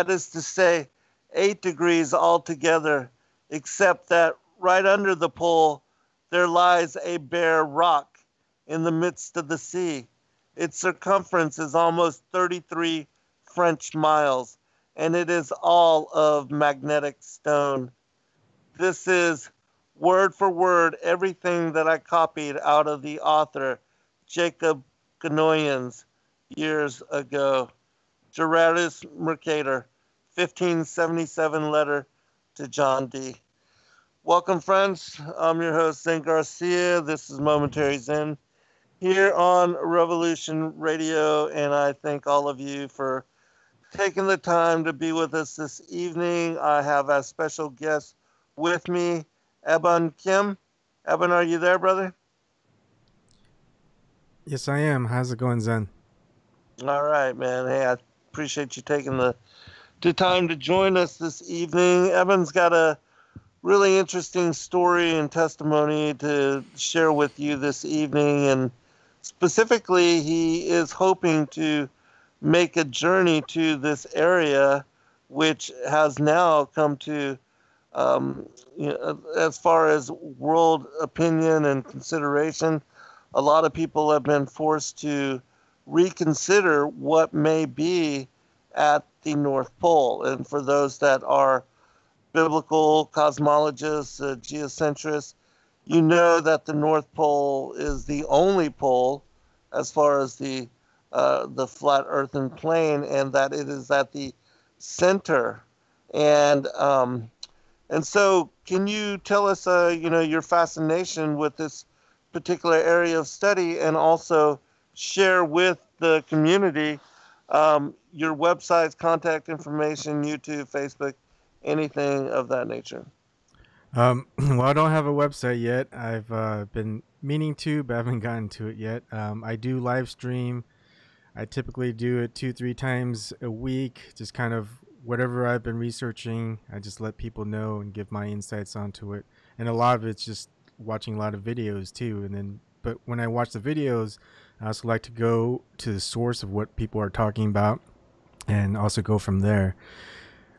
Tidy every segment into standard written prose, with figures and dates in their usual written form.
That is to say, 8 degrees altogether, except that right under the pole there lies a bare rock in the midst of the sea. Its circumference is almost 33 French miles, and it is all of magnetic stone. This is word for word everything that I copied out of the author Jacob Ganoyan's years ago. Gerardus Mercator, 1577 letter to John D. Welcome, friends. I'm your host, Zen Garcia. This is Momentary Zen here on Revolution Radio, and I thank all of you for taking the time to be with us this evening. I have a special guest with me, Ebon Kim. Ebon, are you there, brother? Yes, I am. How's it going, Zen? All right, man. Hey, I appreciate you taking the time to join us this evening. Ebon's got a really interesting story and testimony to share with you this evening, and specifically, he is hoping to make a journey to this area, which has now come to, as far as world opinion and consideration, a lot of people have been forced to reconsider what may be at the North Pole. And for those that are biblical cosmologists, geocentrists, you know that the North Pole is the only pole as far as the flat earthen plane, and that it is at the center. And and so, can you tell us, your fascination with this particular area of study, and also share with the community your websites, contact information, YouTube, Facebook, anything of that nature? Well, I don't have a website yet. I've been meaning to, but I haven't gotten to it yet. I do live stream. I typically do it 2, 3 times a week, just kind of whatever I've been researching. I just let people know and give my insights onto it. And a lot of it's just watching a lot of videos too. But when I watch the videos, I also like to go to the source of what people are talking about and also go from there.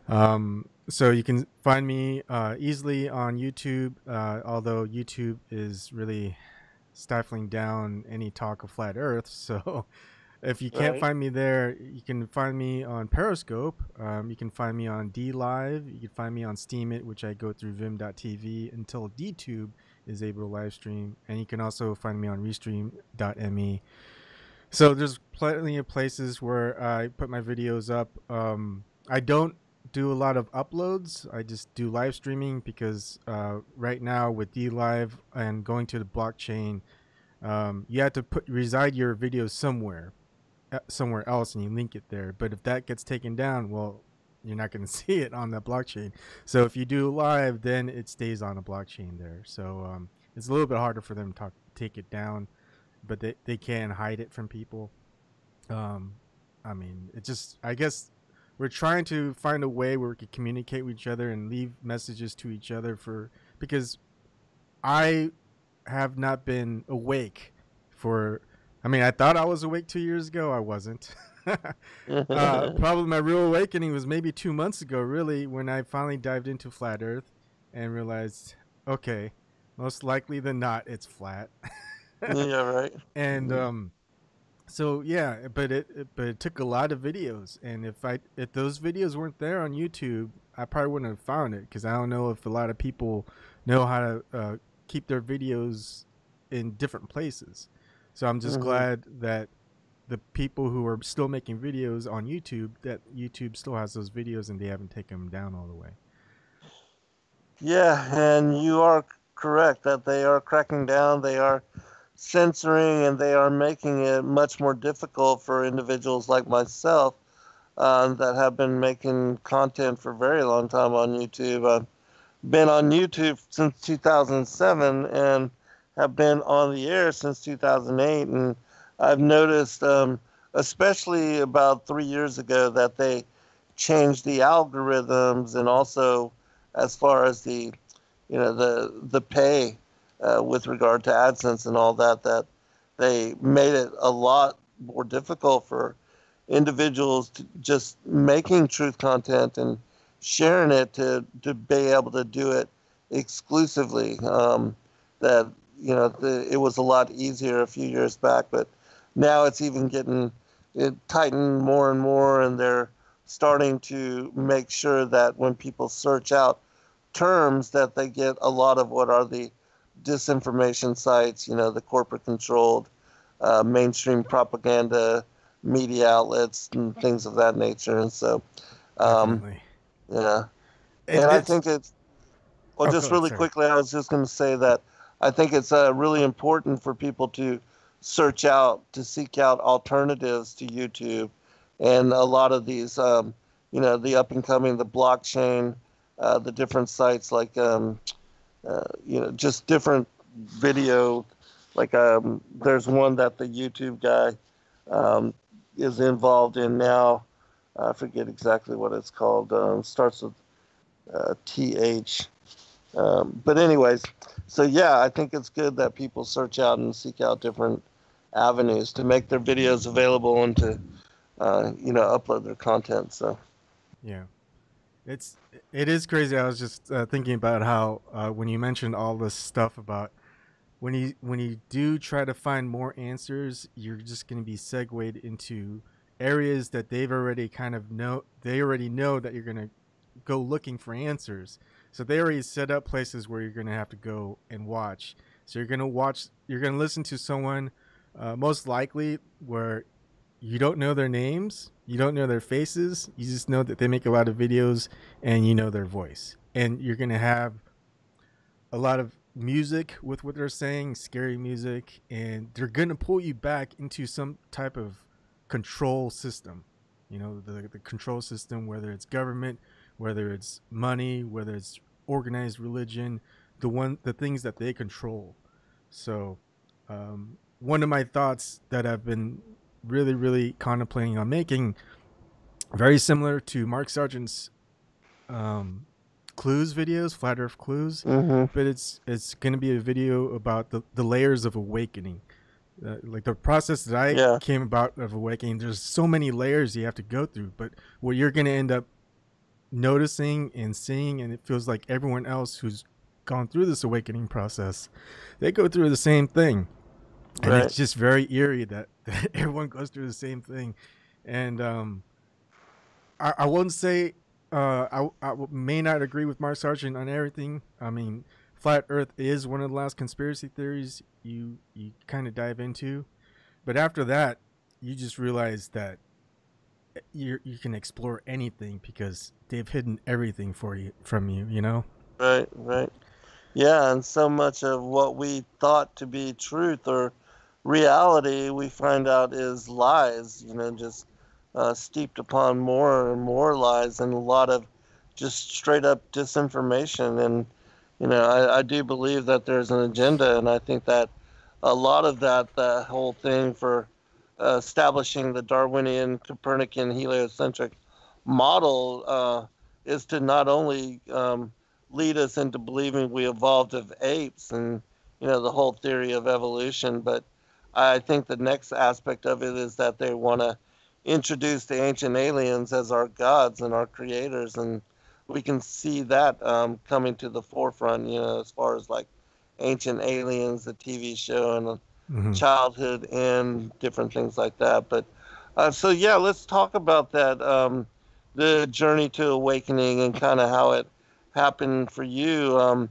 So you can find me easily on YouTube, although YouTube is really stifling down any talk of flat Earth. So if you can't Right. find me there, you can find me on Periscope. You can find me on D Live. You can find me on Steemit, which I go through vim.tv until DTube is able to live stream. And you can also find me on restream.me. So there's plenty of places where I put my videos up. I don't do a lot of uploads. I just do live streaming because right now with D Live and going to the blockchain, you have to reside your videos somewhere else, and you link it there. But if that gets taken down, well, you're not going to see it on the blockchain. So if you do live, then it stays on the blockchain there. So it's a little bit harder for them to take it down, but they can hide it from people. I mean, it just, I guess we're trying to find a way where we can communicate with each other and leave messages to each other because I have not been awake for, I mean, I thought I was awake 2 years ago. I wasn't. Probably my real awakening was maybe 2 months ago, really, when I finally dived into flat Earth and realized, okay, most likely than not, it's flat. Yeah, right. And so yeah, but it took a lot of videos, and if those videos weren't there on YouTube, I probably wouldn't have found it, because I don't know if a lot of people know how to keep their videos in different places. So I'm just Hmm. glad that the people who are still making videos on YouTube, that YouTube still has those videos and they haven't taken them down all the way. Yeah, and you are correct that they are cracking down, they are censoring, and they are making it much more difficult for individuals like myself that have been making content for a very long time on YouTube. I've been on YouTube since 2007 and have been on the air since 2008. And I've noticed, especially about 3 years ago, that they changed the algorithms, and also as far as the pay with regard to AdSense and all that, that they made it a lot more difficult for individuals just making truth content and sharing it to be able to do it exclusively. That it was a lot easier a few years back, but now it's even getting it tightened more and more, and they're starting to make sure that when people search out terms that they get a lot of what are the disinformation sites, the corporate controlled mainstream propaganda media outlets and things of that nature. And so, um, Definitely. yeah. And I It's think it's, well, oh, go just ahead, really sorry. quickly, I was just going to say that I think it's really important for people to seek out alternatives to YouTube and a lot of these, the up and coming, the blockchain, the different sites like, just different video. Like, there's one that the YouTube guy um, is involved in now. I forget exactly what it's called. Starts with TH. But anyways, so yeah, I think it's good that people search out and seek out different avenues to make their videos available and to upload their content. So Yeah. It's it is crazy. I was just thinking about how when you mentioned all this stuff about when you do try to find more answers, you're just going to be segued into areas that they already know that you're going to go looking for answers. So they already set up places where you're going to have to go and watch. So you're going to listen to someone most likely where you don't know their names, you don't know their faces, you just know that they make a lot of videos and you know their voice. And you're going to have a lot of music with what they're saying, scary music, and they're going to pull you back into some type of control system. The control system, whether it's government, whether it's money, whether it's organized religion, the things that they control. So, one of my thoughts that I've been really, really contemplating on making, very similar to Mark Sargent's um, clues videos, flat Earth clues, mm-hmm. but it's going to be a video about the layers of awakening, like the process that I Yeah, came about of awakening. There's so many layers you have to go through, but what you're going to end up noticing and seeing, and it feels like everyone else who's gone through this awakening process, they go through the same thing, and right. it's just very eerie that everyone goes through the same thing, and I won't say I may not agree with Mark Sargent on everything. I mean, flat Earth is one of the last conspiracy theories you kind of dive into, but after that, you just realize that you can explore anything because they've hidden everything for you from you. You know? Right, right. Yeah, and so much of what we thought to be truth or reality, we find out is lies, just steeped upon more and more lies and a lot of just straight up disinformation. And, I do believe that there's an agenda, and I think that a lot of that, the whole thing for establishing the Darwinian, Copernican, heliocentric model is to not only lead us into believing we evolved of apes and the whole theory of evolution, but I think the next aspect of it is that they want to introduce the ancient aliens as our gods and our creators, and we can see that coming to the forefront, as far as like Ancient Aliens, the TV show, and Mm-hmm. childhood and different things like that. But so yeah, let's talk about that. The journey to awakening and kind of how it happened for you.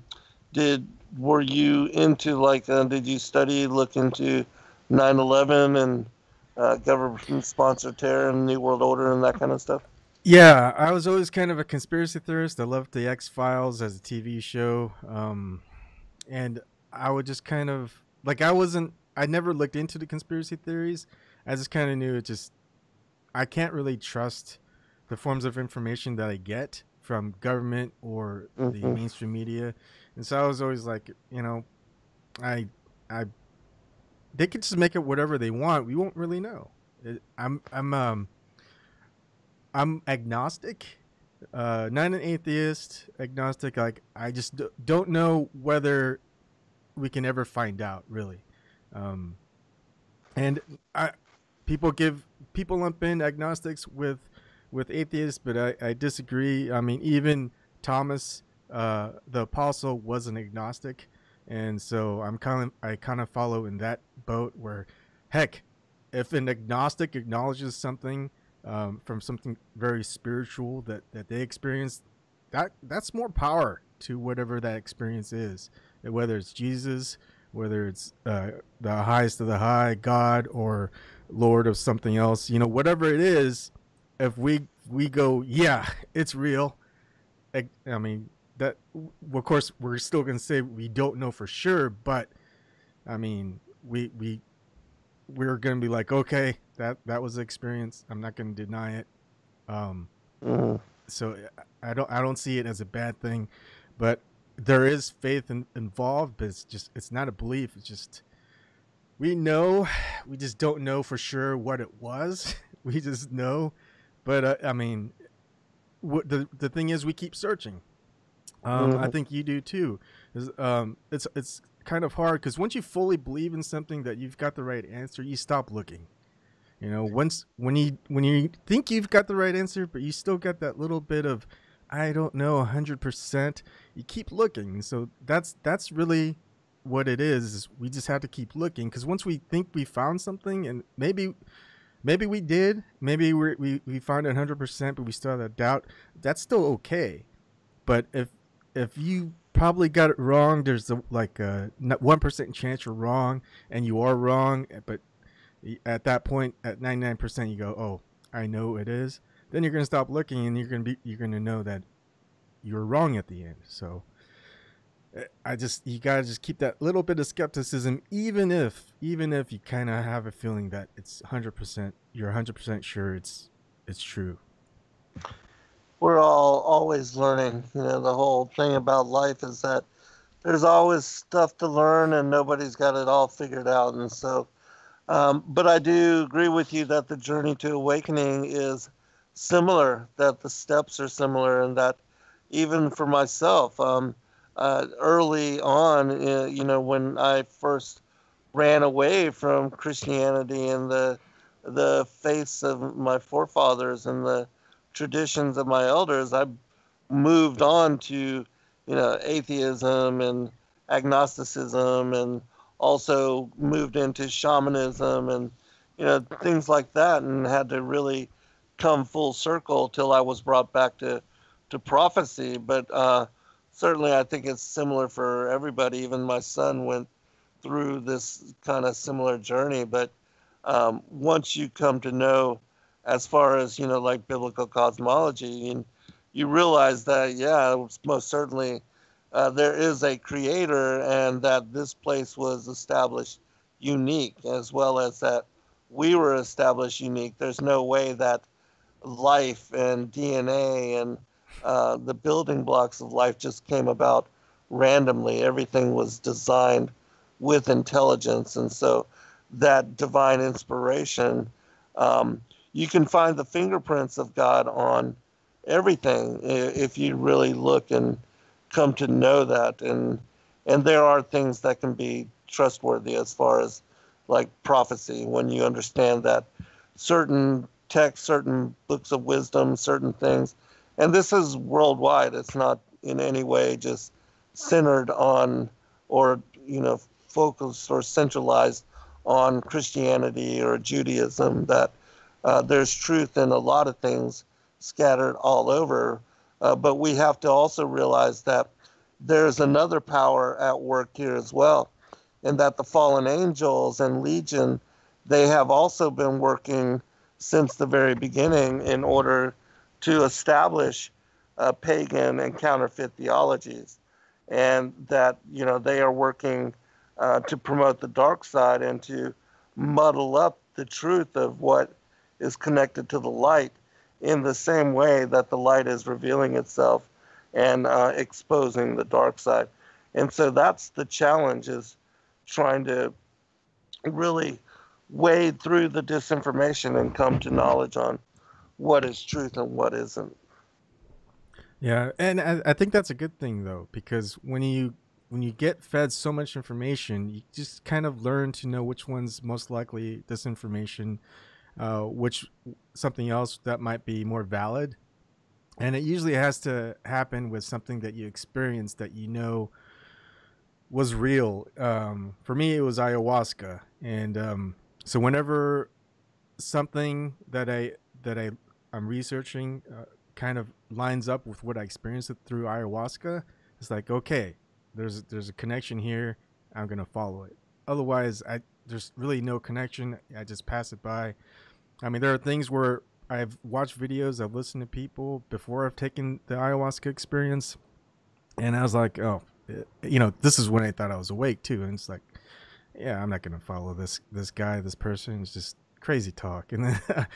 Did were you into like did you look into 9/11 and government sponsored terror and New World Order and that kind of stuff? Yeah, I was always kind of a conspiracy theorist. I loved the X Files as a TV show, and I would just kind of like I never looked into the conspiracy theories. I just kind of knew it just I can't really trust the forms of information that I get from government or the Hmm. mainstream media, and so I was always like, I I they could just make it whatever they want. We won't really know. I'm agnostic, not an atheist, agnostic. Like I just don't know whether we can ever find out, really. Um, and I, people give people lump in agnostics with atheists, but I disagree. I mean, even Thomas, the apostle, was an agnostic, and so I kind of follow in that boat where, heck, if an agnostic acknowledges something from something very spiritual that they experienced, that's more power to whatever that experience is, whether it's Jesus, whether it's the highest of the high, God, or Lord of something else, whatever it is. If we go, yeah, it's real. I mean, that, of course, we're still gonna say we don't know for sure, but I mean, we're gonna be like, okay, that was the experience. I'm not gonna deny it. Um, Mm-hmm. so I don't see it as a bad thing, but there is faith involved, but it's not a belief. It's just we just don't know for sure what it was. We just know, but I mean, what the thing is, we keep searching. I Mm-hmm. think you do too. It's kind of hard because once you fully believe in something that you've got the right answer, you stop looking. Once when you think you've got the right answer, but you still got that little bit of, I don't know, 100%. You keep looking. So that's really what it is. We just have to keep looking because once we think we found something, and maybe we did, maybe we found it 100%, but we still have a doubt. That's still okay. But if you probably got it wrong, there's like a 1% chance you're wrong, and you are wrong. But at that point, at 99%, you go, oh, I know it is. Then you're gonna stop looking, and you're gonna know that you were wrong at the end. So you gotta just keep that little bit of skepticism, even if you kind of have a feeling that it's 100%, you're 100% sure it's true. We're all always learning. The whole thing about life is that there's always stuff to learn, and nobody's got it all figured out. And so, but I do agree with you that the journey to awakening is similar, that the steps are similar, and that even for myself, early on, when I first ran away from Christianity and the faiths of my forefathers and the traditions of my elders, I moved on to atheism and agnosticism, and also moved into shamanism and things like that, and had to really come full circle till I was brought back to prophecy. But certainly, I think it's similar for everybody. Even my son went through this kind of similar journey. But once you come to know, as far as like biblical cosmology, and you realize that, yeah, most certainly there is a creator, and that this place was established unique, as well as that we were established unique. There's no way that life and DNA and the building blocks of life just came about randomly. Everything was designed with intelligence. And so that divine inspiration, you can find the fingerprints of God on everything if you really look and come to know that. And there are things that can be trustworthy as far as like prophecy, when you understand that certain texts, certain books of wisdom, certain things, and this is worldwide. It's not in any way just centered on, or focused or centralized on Christianity or Judaism. That there's truth in a lot of things scattered all over, but we have to also realize that there's another power at work here as well, and that the fallen angels and legion, they have also been working since the very beginning in order to establish pagan and counterfeit theologies, and that they are working to promote the dark side and to muddle up the truth of what is connected to the light, in the same way that the light is revealing itself and exposing the dark side. And so that's the challenge, is trying to really wade through the disinformation and come to knowledge on what is truth and what isn't. Yeah, and I think that's a good thing though, because when you get fed so much information, you just kind of learn to know which one's most likely disinformation. which something else that might be more valid. And it usually has to happen with something that you experience that you know was real. For me, it was ayahuasca, and so whenever something that I'm researching kind of lines up with what I experienced through ayahuasca, it's like, okay, there's a connection here. I'm gonna follow it. Otherwise, there's really no connection. I just pass it by. I mean, there are things where I've watched videos, I've listened to people before I've taken the ayahuasca experience, and I was like, oh, this is when I thought I was awake too, and it's like, yeah, I'm not gonna follow this guy, this person. It's just crazy talk. And then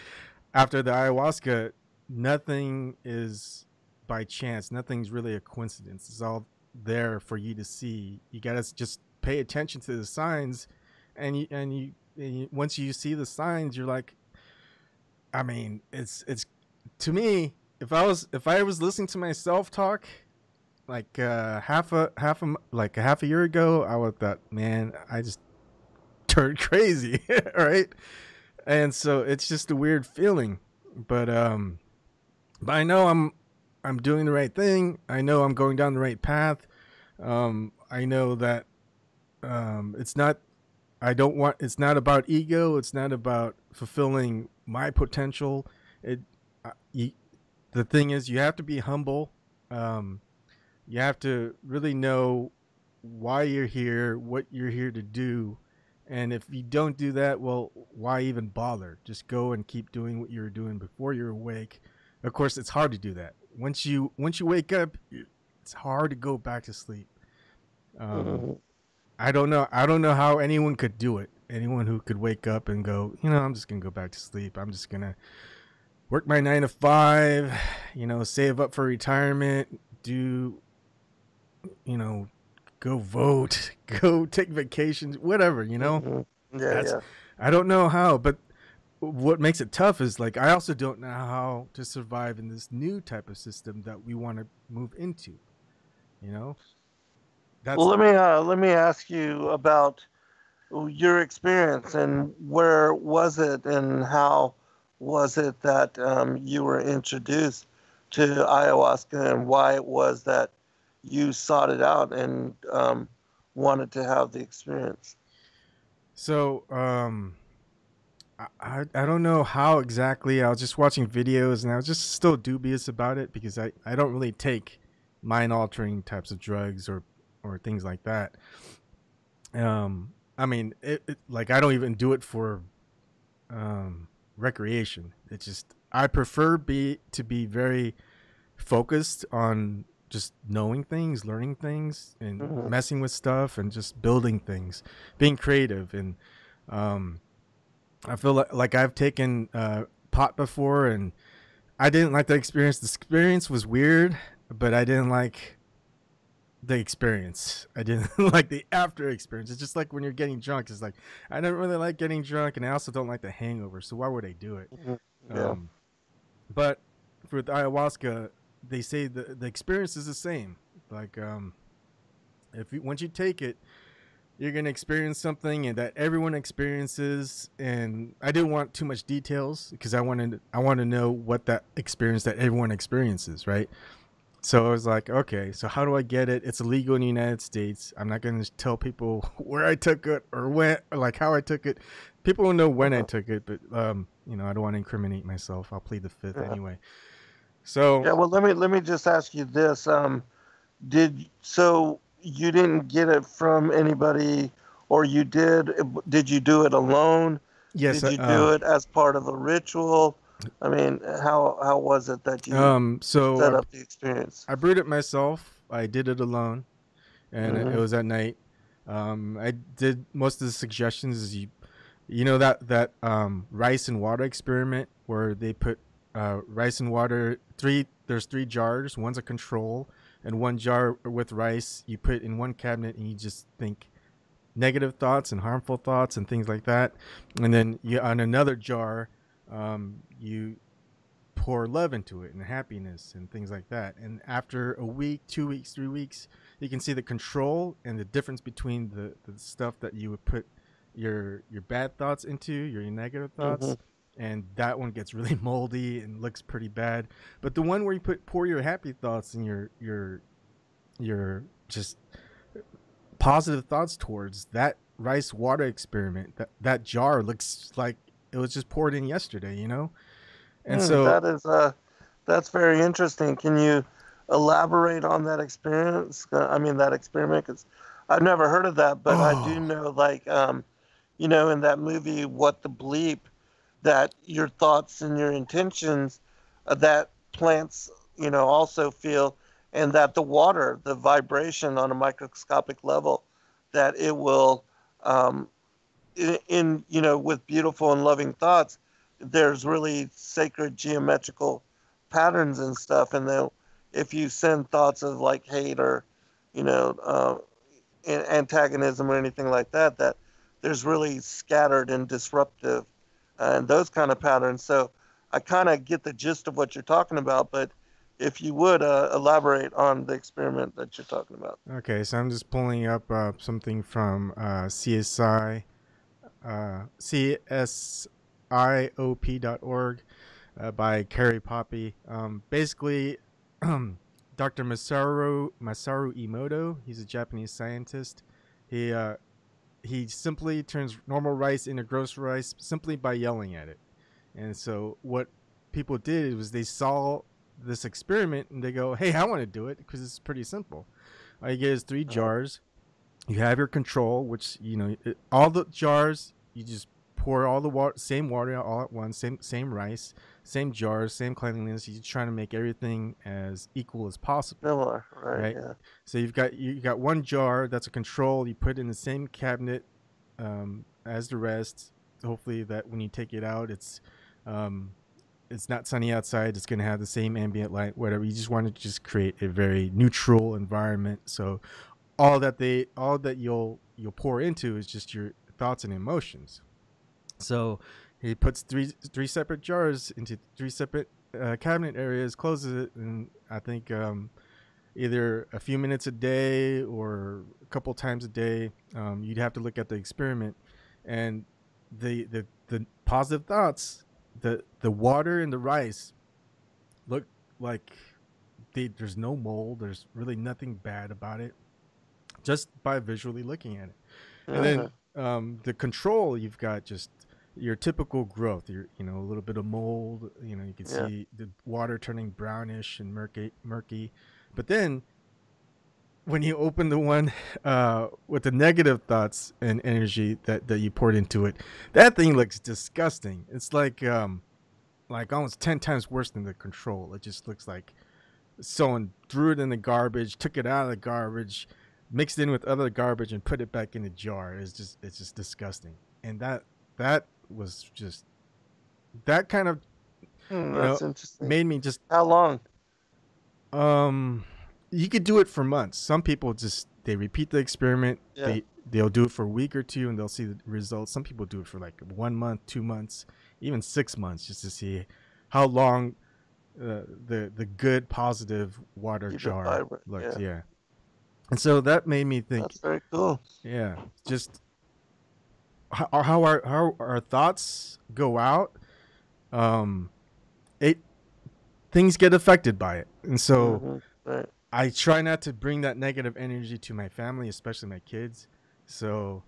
after the ayahuasca, nothing is by chance. Nothing's really a coincidence. It's all there for you to see. You gotta just pay attention to the signs, and once you see the signs, you're like, I mean, it's to me. If I was listening to myself talk like like a half a year ago, I would thought, man, I just turned crazy, right? And so it's just a weird feeling, but I know I'm doing the right thing. I know I'm going down the right path. I know that it's not. I don't want. It's not about ego. It's not about fulfilling my potential. It. You, the thing is, you have to be humble. You have to really know why you're here, what you're here to do. And if you don't do that, well, why even bother? Just go and keep doing what you were doing before you're awake. Of course, it's hard to do that. Once you wake up, it's hard to go back to sleep. Um, Mhm. I don't know. I don't know how anyone could do it. Anyone who could wake up and go, I'm just gonna go back to sleep. I'm just gonna work my 9 to 5. Save up for retirement. Do you know go vote, go take vacations, whatever, Mhm. Yeah, That's yeah. I don't know how, but what makes it tough is like I also don't know how to survive in this new type of system that we want to move into, you know? Well, That's let me ask you about your experience and where was it and how was it that you were introduced to ayahuasca and why it was that you sought it out and wanted to have the experience. so I don't know how exactly. I was just watching videos and I was just still dubious about it because I don't really take mind altering types of drugs or things like that. I mean, like I don't even do it for recreation. It's just I prefer be to be very focused on just knowing things, learning things, and Hmm. messing with stuff, and just building things, being creative. And um, I feel like I've taken pot before, and I didn't like the experience. The experience was weird, but I didn't like the experience. I didn't like the after experience. It's just like when you're getting drunk. It's like I don't really like getting drunk, and I also don't like the hangover. So why would I do it? Hmm. Yeah. Um, but for the ayahuasca, they say the experience is the same. Like if you once you take it, you're gonna experience something and that everyone experiences. And I didn't want too much details because I want to know what that experience that everyone experiences, right? So I was like, okay, so how do I get it? It's illegal in the United States. I'm not going to tell people where I took it or when, or like how I took it. People will know when I Uh-huh. took it, but I don't want to incriminate myself. I'll plead the fifth Yeah. anyway. So Yeah. Well, let me just ask you this. So you didn't get it from anybody, or you did? Did you do it alone? yes, Did you do it as part of a ritual? I mean, how was it that you so set up the experience? I brewed it myself. I did it alone, and it Hmm. was at night. I did most of the suggestions. Is that rice and water experiment where they put rice and water. There's 3 jars. One's a control, and one jar with rice you put in one cabinet, and you just think negative thoughts and harmful thoughts and things like that. And then you on another jar, you pour love into it and happiness and things like that. And after a week, 2 weeks, 3 weeks, you can see the control and the difference between the stuff that you would put your bad thoughts into, your negative Hmm. thoughts. and that one gets really moldy and looks pretty bad. But the one where you pour your happy thoughts and your just positive thoughts towards that rice water experiment, that jar looks like it was just poured in yesterday, you know? And so, That is that's very interesting. Can you elaborate on that experience? I mean, that experiment, because I've never heard of that, but I do oh, know, like, you know, in that movie, What the Bleep, that your thoughts and your intentions that plants, you know, also feel, and that the water, the vibration on a microscopic level, that it will, um, you know, with beautiful and loving thoughts, there's really sacred geometrical patterns and stuff, and then if you send thoughts of like hate or, you know, antagonism or anything like that, that there's really scattered and disruptive and those kind of patterns. So I kind of get the gist of what you're talking about, but if you would elaborate on the experiment that you're talking about. okay. So I'm just pulling up something from CSI, CSIOP.org by Carrie Poppy. Basically, Dr. Masaru Emoto, he's a Japanese scientist. He uh, he simply turns normal rice into gross rice simply by yelling at it. And so what people did was they saw this experiment and they go, "Hey, I want to do it because it's pretty simple. All you get is three Uh, jars. You have your control, which all the jars you just pour all the water, same water all at once, same rice, same jars, same cleanliness. You're trying to make everything as equal as possible, Similar, right? right? Yeah. So you got one jar that's a control. You put it in the same cabinet as the rest. Hopefully, that when you take it out, um, it's not sunny outside. It's going to have the same ambient light, whatever. You just want to just create a very neutral environment. So all that you'll pour into is just your thoughts and emotions. So he puts three separate jars into three separate cabinet areas, closes it, and I think either a few minutes a day or a couple times a day. You'd have to look at the experiment, and the positive thoughts, the water and the rice look like there's no mold. There's really nothing bad about it, just by visually looking at it. And then Uh, the control, you've got just your typical growth. A little bit of mold. You can yeah. see the water turning brownish and murky. But then when you open the one with the negative thoughts and energy that you poured into it, that thing looks disgusting. It's like almost 10 times worse than the control. It just looks like someone threw it in the garbage, took it out of the garbage, mixed it in with other garbage, and put it back in the jar. It's just disgusting. And that was just that kind of you know That's interesting. made me just How long? um you could do it for months. Some people just they repeat the experiment. Yeah. They'll do it for a week or two and they'll see the results. Some people do it for like 1 month, 2 months, even 6 months, just to see how long the good positive water Keep it jar vibrant. looks. Yeah. Yeah. And so that made me think, That's very cool. yeah, just how our thoughts go out. Um, it things get affected by it, and so Right. I try not to bring that negative energy to my family, especially my kids. So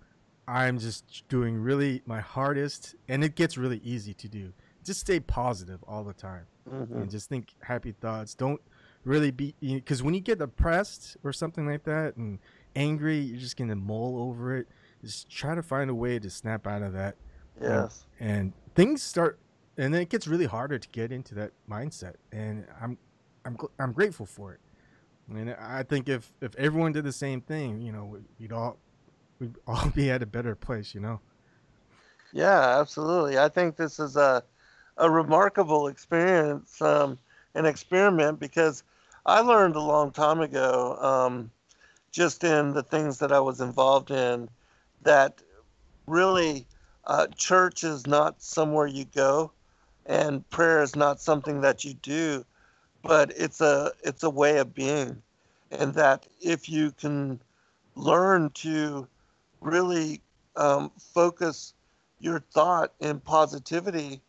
I'm just doing really my hardest, and it gets really easy to do. Just stay positive all the time, Mm-hmm. and just think happy thoughts. Don't really be because when you get depressed or something like that and angry, you're just gonna mull over it. Just try to find a way to snap out of that, and Yes. and things start, and then it gets really harder to get into that mindset. And I'm grateful for it. And I think if everyone did the same thing, we'd all be at a better place. Yeah, absolutely. I think this is a remarkable experience, an experiment, because I learned a long time ago, just in the things that I was involved in, that really church is not somewhere you go, and prayer is not something that you do, but it's a way of being, and that if you can learn to really focus your thought in positivity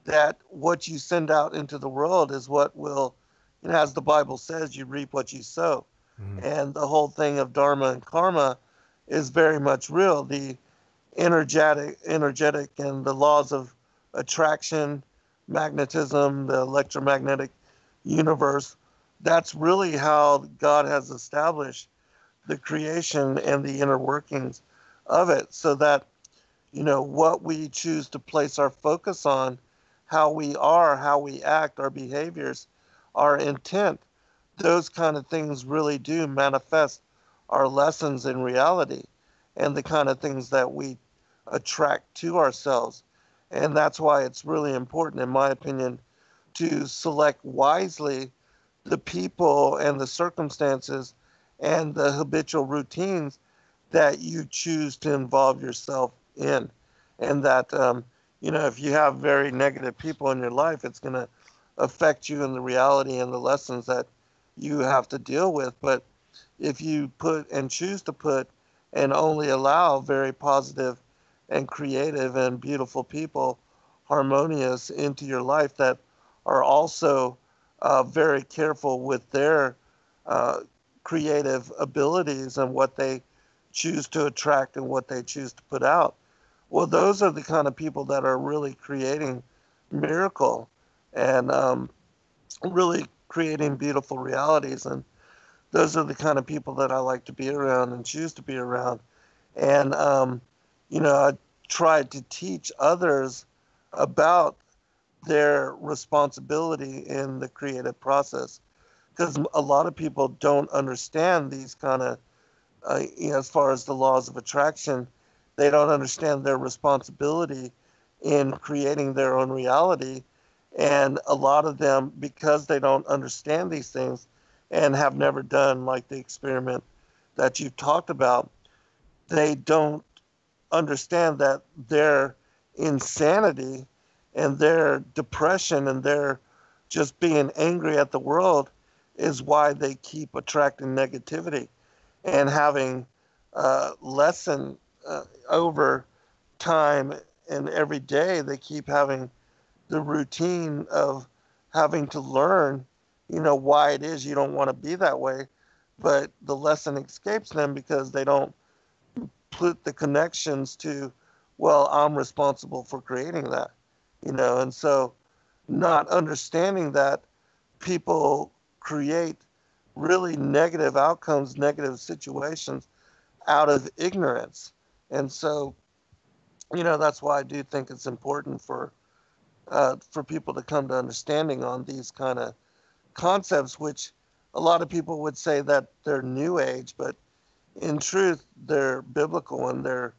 that what you send out into the world is what will, as the Bible says, you reap what you sow. Mhm. And the whole thing of dharma and karma is very much real. The energetic and the laws of attraction, magnetism, the electromagnetic universe, that's really how God has established the creation and the inner workings of it, so that what we choose to place our focus on, how we are, how we act, our behaviors, our intent, those kind of things really do manifest our lessons in reality and the kind of things that we attract to ourselves. And that's why it's really important, in my opinion, to select wisely the people and the circumstances and the habitual routines that you choose to involve yourself in. And that, if you have very negative people in your life, it's going to affect you in the reality and the lessons that you have to deal with. But if you put and choose to put and only allow very positive and creative and beautiful people, harmonious, into your life that are also very careful with their uh, creative abilities and what they choose to attract and what they choose to put out. Well, those are the kind of people that are really creating miracle and really creating beautiful realities. And those are the kind of people that I like to be around and choose to be around. And, I try to teach others about their responsibility in the creative process, because a lot of people don't understand these kind of, as far as the laws of attraction, they don't understand their responsibility in creating their own reality. And a lot of them, because they don't understand these things and have never done like the experiment that you've talked about, they don't understand that their insanity and their depression and their just being angry at the world is why they keep attracting negativity and having lessen over time, and every day they keep having the routine of having to learn, why it is you don't want to be that way. But the lesson escapes them because they don't put the connections to, well, I'm responsible for creating that, and so not understanding that people create really negative outcomes, negative situations out of ignorance. And so, that's why I do think it's important for people to come to understanding on these kind of concepts, which a lot of people would say that they're new age, but in truth, they're biblical, and they're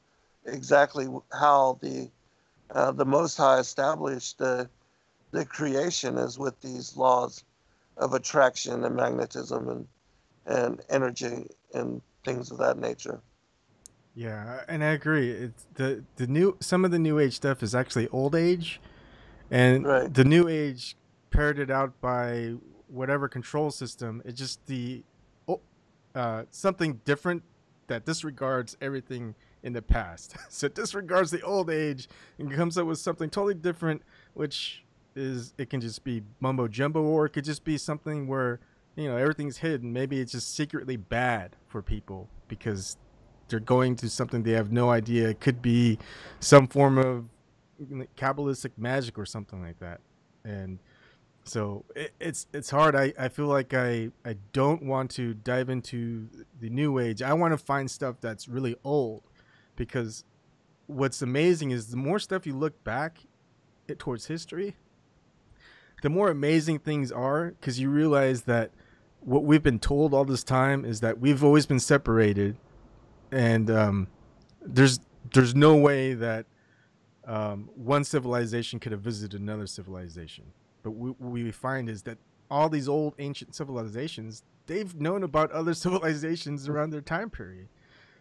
exactly how the Most High established the creation, is with these laws of attraction and magnetism and energy and things of that nature. Yeah, and I agree. It's the new some of the new age stuff is actually old age, and Right. the new age paired it out by whatever control system. It's just something different that disregards everything in the past. So it disregards the old age and comes up with something totally different, which is it can just be mumbo jumbo, or it could just be something where everything's hidden. Maybe it's just secretly bad for people because they're going to something they have no idea. It could be some form of Kabbalistic magic or something like that. And so it's hard. I feel like I don't want to dive into the new age. I want to find stuff that's really old, because what's amazing is the more stuff you look back towards history, the more amazing things are, because you realize that what we've been told all this time is that we've always been separated, and there's there's no way that one civilization could have visited another civilization. But what we find is that all these old ancient civilizations, they've known about other civilizations around their time period.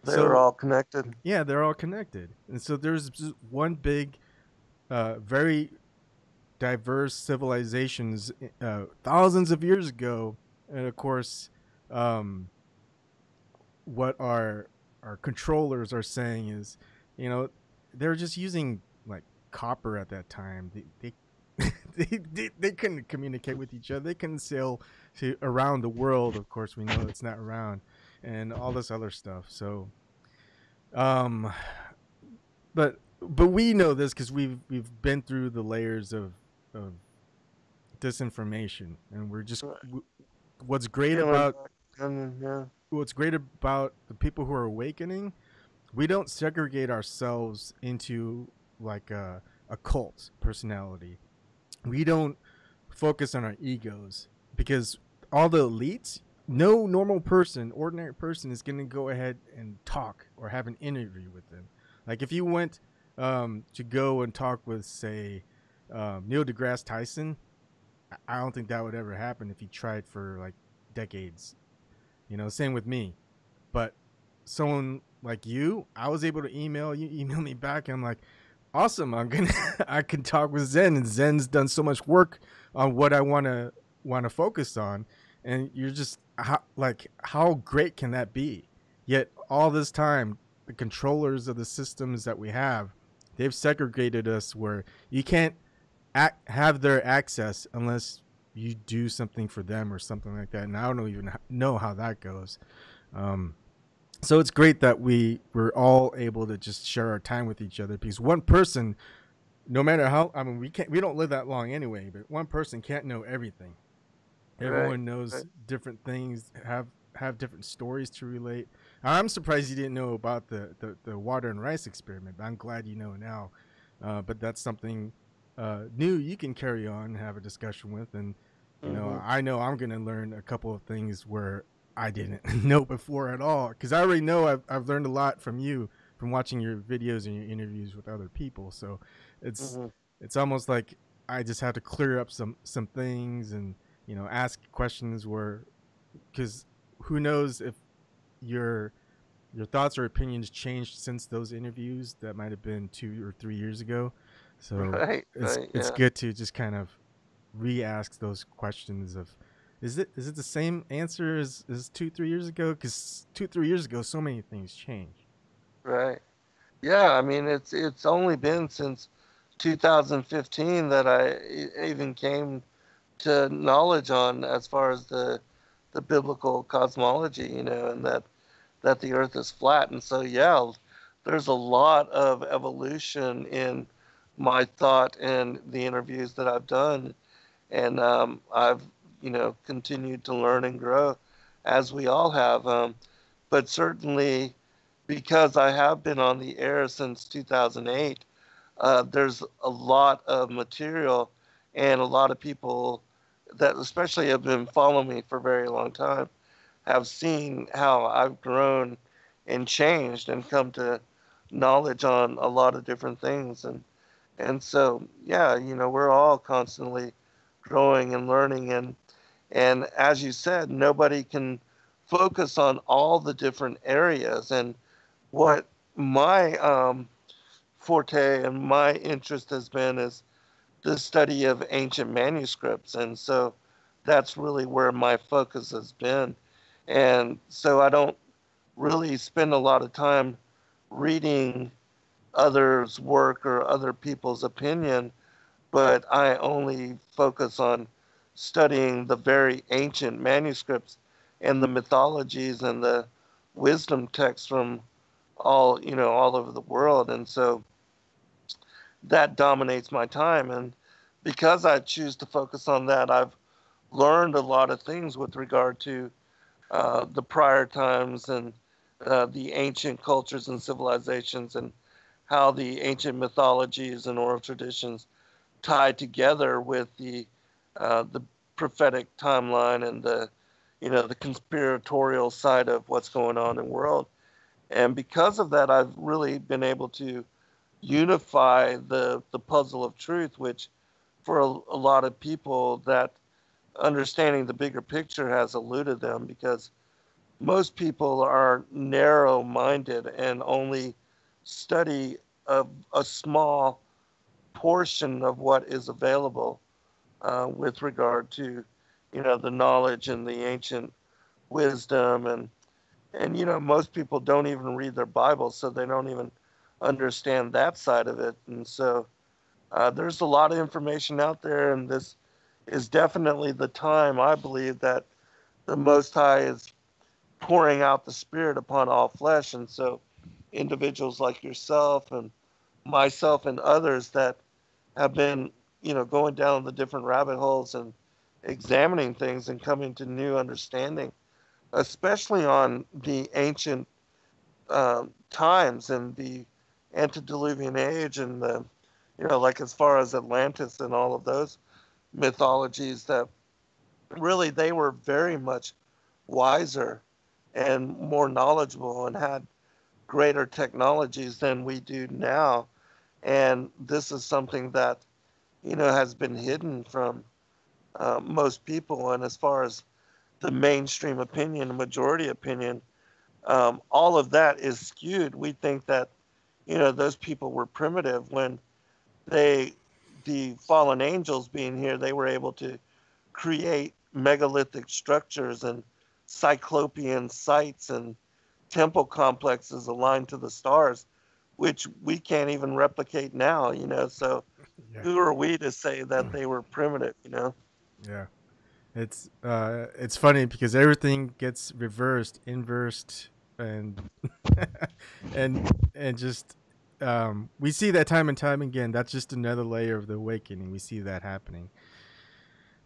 They were So all connected. yeah, they're all connected, and so there's one big, very diverse civilizations thousands of years ago, and of course, um, what our controllers are saying is, you know, they're just using like copper at that time. They they couldn't communicate with each other. They couldn't sail to around the world. Of course, we know it's not around, and all this other stuff. So, um, but we know this because we've been through the layers of disinformation, and we're just what's great Peeling about back yeah. what's great about the people who are awakening. We don't segregate ourselves into like a cult personality. We don't focus on our egos because all the elites, no normal person, ordinary person is going to go ahead and talk or have an interview with them. Like if you went to go and talk with, say, Neil deGrasse Tyson, I don't think that would ever happen if he tried for like decades. Same with me. But someone like you, I was able to email me back, and I'm like, awesome. I can talk with Zen, and Zen's done so much work on what I want to focus on, and you're just how great can that be? Yet all this time, the controllers of the systems that we have, they've segregated us where you can't have their access unless you do something for them or something like that. And I don't even know how that goes. Um, so it's great that we're all able to just share our time with each other because one person, no matter how, I mean, we don't live that long anyway, but one person can't know everything. Right, Everyone knows right. different things, have different stories to relate. I'm surprised you didn't know about the water and rice experiment, but I'm glad you know now. But that's something new you can carry on and have a discussion with. And, Mm-hmm. I know I'm going to learn a couple of things where I didn't know before at all. Because I already know I've learned a lot from you from watching your videos and your interviews with other people. So it's Mm-hmm. it's almost like I just have to clear up some things and ask questions where, because who knows if your your thoughts or opinions changed since those interviews that might have been 2 or 3 years ago. So Right, right, it's yeah. good to just kind of re-ask those questions of, is it the same answer as 2 3 years ago? Because 2 3 years ago so many things changed. Right. Yeah, I mean it's only been since 2015 that I even came to knowledge on as far as the biblical cosmology, and that the Earth is flat. And so yeah, there's a lot of evolution in my thought and the interviews that I've done, and I've continued to learn and grow as we all have. But certainly because I have been on the air since 2008, there's a lot of material and a lot of people that especially have been following me for a very long time have seen how I've grown and changed and come to knowledge on a lot of different things. And so yeah, we're all constantly growing and learning, and as you said, nobody can focus on all the different areas. And what my forte and my interest has been is the study of ancient manuscripts. And so that's really where my focus has been. And so I don't really spend a lot of time reading others' work or other people's opinion, but I only focus on studying the very ancient manuscripts and the mythologies and the wisdom texts from all over the world. And so that dominates my time. And because I choose to focus on that, I've learned a lot of things with regard to the prior times and the ancient cultures and civilizations, and how the ancient mythologies and oral traditions tie together with the prophetic timeline and the conspiratorial side of what's going on in the world. And because of that, I've really been able to unify the puzzle of truth, which for a lot of people, that understanding the bigger picture has eluded them, because most people are narrow minded and only study a small portion of what is available with regard to the knowledge and the ancient wisdom. And most people don't even read their Bible, so they don't even understand that side of it. And so There's a lot of information out there, and this is definitely the time, I believe, that the Most High is pouring out the Spirit upon all flesh. And so, individuals like yourself and myself and others that have been, going down the different rabbit holes and examining things and coming to new understanding, especially on the ancient times and the antediluvian age and the, like as far as Atlantis and all of those mythologies, that really they were very much wiser and more knowledgeable and had greater technologies than we do now. And this is something that, has been hidden from most people. And as far as the mainstream opinion, the majority opinion, all of that is skewed. We think that, those people were primitive when they, the fallen angels being here, they were able to create megalithic structures and cyclopean sites and temple complexes aligned to the stars, which we can't even replicate now. So Yeah. who are we to say that they were primitive? Yeah. It's funny because everything gets reversed, inversed, and and just we see that time and time again. That's just another layer of the awakening. We see that happening.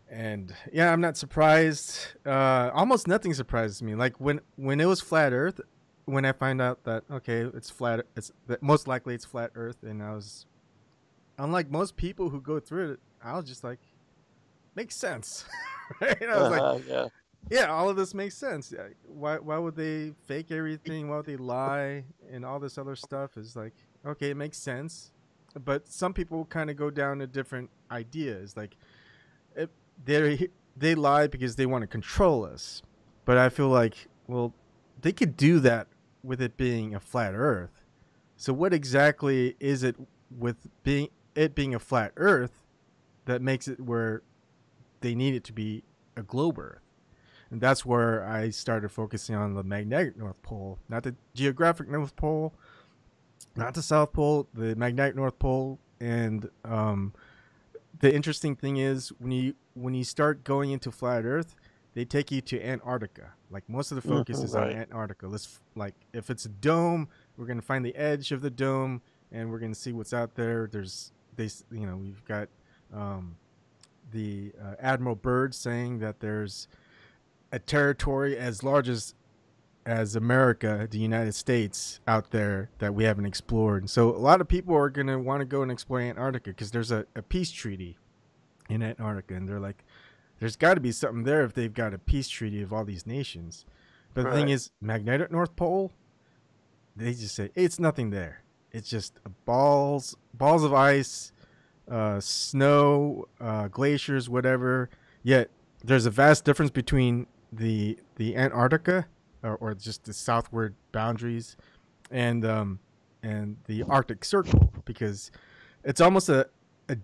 And yeah, I'm not surprised. Almost nothing surprises me. Like when it was flat Earth, when I find out that okay, it's flat, it's that most likely it's flat Earth, and I was unlike most people who go through it, I was just like, makes sense, right? I was like, Yeah. yeah, all of this makes sense. Why would they fake everything? Why would they lie and all this other stuff? Is like okay, it makes sense, but some people kind of go down to different ideas. Like it, they lie because they want to control us. But I feel like, well, they could do that with it being a flat Earth. So what exactly is it with being a flat Earth that makes it where they need it to be a globe Earth? And that's where I started focusing on the magnetic North Pole, not the geographic North Pole, not the South Pole, the magnetic North Pole. And the interesting thing is when you start going into flat Earth, they take you to Antarctica. Like most of the focus is on Right. Antarctica. Let's like if it's a dome, we're gonna find the edge of the dome and we're gonna see what's out there. We've got um, the Admiral Byrd saying that there's a territory as large as America, the United States, out there that we haven't explored. And so a lot of people are going to want to go and explore Antarctica because there's a peace treaty in Antarctica. And they're like, there's got to be something there if they've got a peace treaty of all these nations. But the thing Right. is, magnetic North Pole, they just say, hey, it's nothing there. It's just balls of ice, snow, glaciers, whatever. Yet there's a vast difference between the Antarctica or just the southward boundaries and the Arctic Circle because it's almost a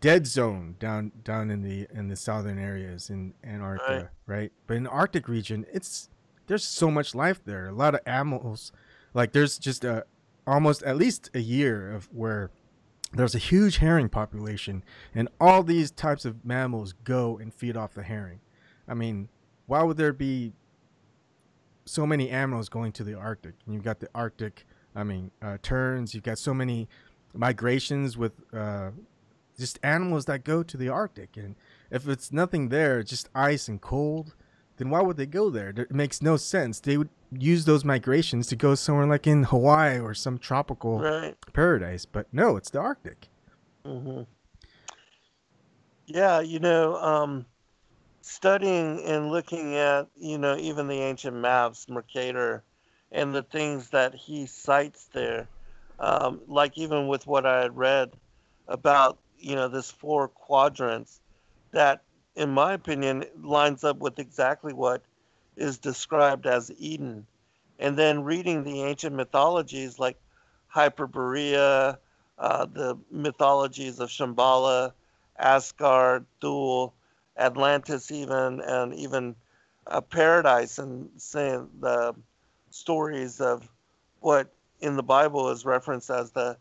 dead zone down in the southern areas in Right. Antarctica, right? But in the Arctic region, there's so much life there. A lot of animals, like there's just a almost at least a year of where there's a huge herring population, and all these types of mammals go and feed off the herring. I mean, why would there be so many animals going to the Arctic? And you've got the Arctic, terns. You've got so many migrations with just animals that go to the Arctic. And if it's nothing there, just ice and cold, then why would they go there? It makes no sense. They would use those migrations to go somewhere like in Hawaii or some tropical Right. paradise. But no, it's the Arctic. Hmm. Yeah. Studying and looking at, even the ancient maps, Mercator, and the things that he cites there, like even with what I had read about, this four quadrants, that, in my opinion, lines up with exactly what is described as Eden. And then reading the ancient mythologies like Hyperborea, the mythologies of Shambhala, Asgard, Thule, Atlantis, even, and even Paradise, and saying the stories of what in the Bible is referenced as the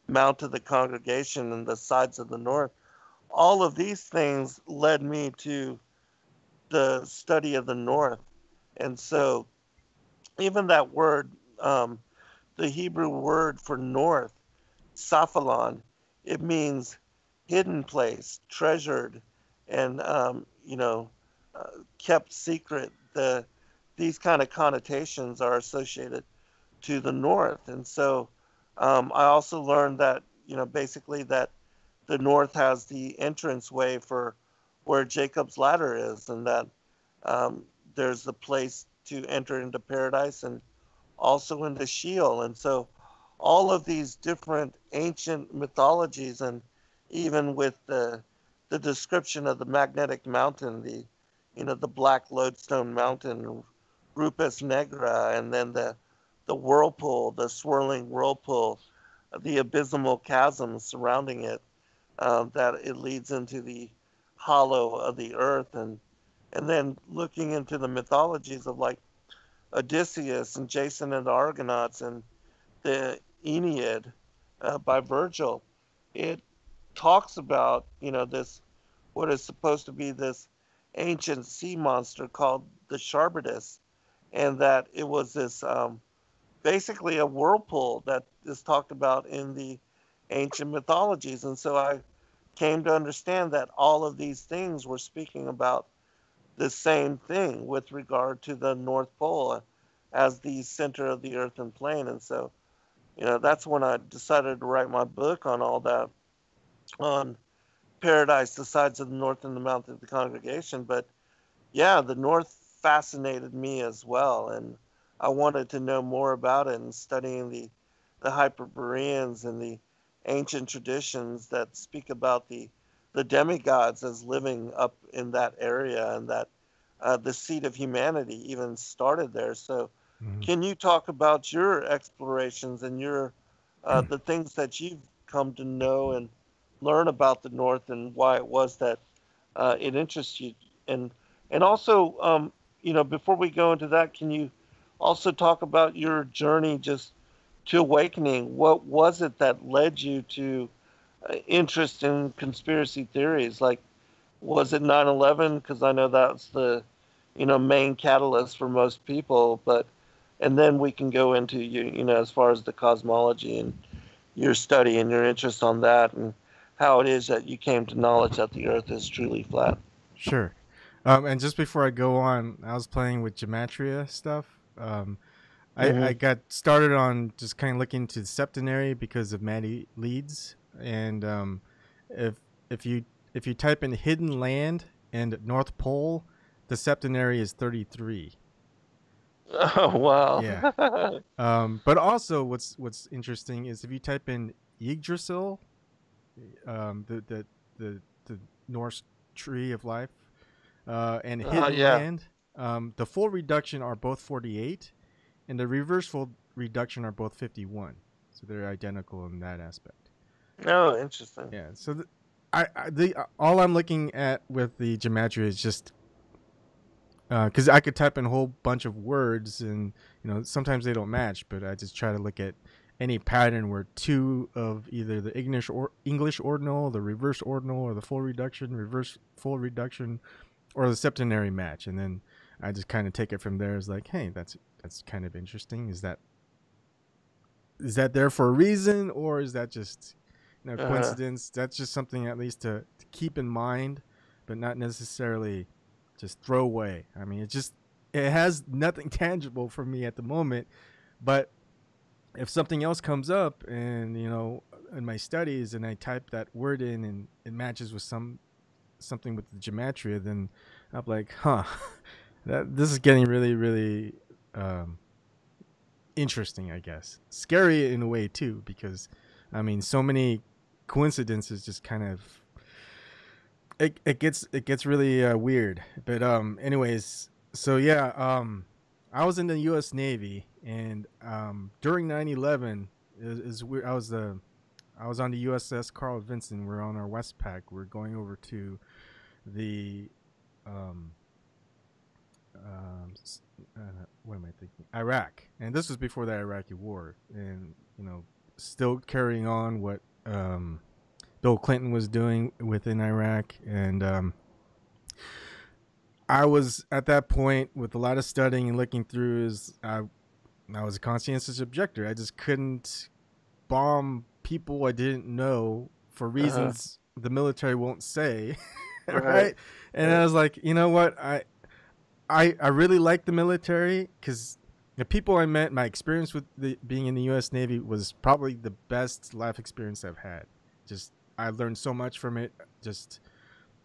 Mount of the Congregation and the sides of the north. All of these things led me to the study of the north. And so, even that word, um, the Hebrew word for north, Saphalon, it means hidden place, treasured, and kept secret. These kind of connotations are associated to the north, and so I also learned that basically that the north has the entrance way for where Jacob's ladder is, and that um, there's the place to enter into paradise and also into Sheol. And so all of these different ancient mythologies, and even with the description of the magnetic mountain, the black lodestone mountain, Rupes Negra, and then the whirlpool, the swirling whirlpool, the abysmal chasms surrounding it, that it leads into the hollow of the earth, and then looking into the mythologies of like Odysseus and Jason and the Argonauts and the Aeneid by Virgil, it talks about this what is supposed to be this ancient sea monster called the Charybdis, and that it was this basically a whirlpool that is talked about in the ancient mythologies. And so I came to understand that all of these things were speaking about the same thing with regard to the North Pole as the center of the earthen plane. And so, that's when I decided to write my book on all that, on paradise, the sides of the north and the mouth of the congregation. But yeah, the North fascinated me as well, and I wanted to know more about it, and studying the Hyperboreans and the ancient traditions that speak about the demigods as living up in that area, and that the seed of humanity even started there. So, Mhm. can you talk about your explorations and your the things that you've come to know and learn about the North, and why it was that it interests you? And also, before we go into that, can you also talk about your journey just to awakening? What was it that led you to interest in conspiracy theories? Like, was it 9/11? Because I know that's the main catalyst for most people. But and then we can go into as far as the cosmology and your study and your interest on that, and how it is that you came to knowledge that the Earth is truly flat. Sure. And just before I go on, I was playing with gematria stuff. I Hmm. got started on just kind of looking to the septenary because of Maddie Leeds, and if if you if you type in hidden land and North Pole, the septenary is 33. Oh wow. Yeah. But also, what's interesting is if you type in Yggdrasil, the Norse tree of life, and hidden Yeah. land, the full reduction are both 48, and the reverse full reduction are both 51. So they're identical in that aspect. Oh, interesting. Yeah. So all I'm looking at with the gematria is just because I could type in a whole bunch of words, and sometimes they don't match, but I just try to look at any pattern where two of either the English ordinal, the reverse ordinal, or the full reduction, reverse full reduction, or the septenary match, and then I just kind of take it from there as like, hey, that's kind of interesting. Is that there for a reason, or is that just Uh, coincidence? That's just something at least to keep in mind, but not necessarily just throw away. I mean, it has nothing tangible for me at the moment, but if something else comes up and in my studies and I type that word in and it matches with something with the gematria, then I'm like, huh, that this is getting really, really um, interesting, I guess. Scary in a way too, because I mean, so many coincidences just kind of it gets really weird. But anyways, so yeah, I was in the U.S. Navy, and during 9/11 is weird. I was on the USS Carl Vinson. We're on our Westpac. We're going over to the um, um, what am I thinking? Iraq, and this was before the Iraqi War, and still carrying on what Bill Clinton was doing within Iraq, and I was at that point with a lot of studying and looking through. I was a conscientious objector. I just couldn't bomb people I didn't know for reasons the military won't say, right? And I was like, you know what, I really like the military because the people I met, my experience with being in the U.S. Navy was probably the best life experience I've had. Just I learned so much from it. Just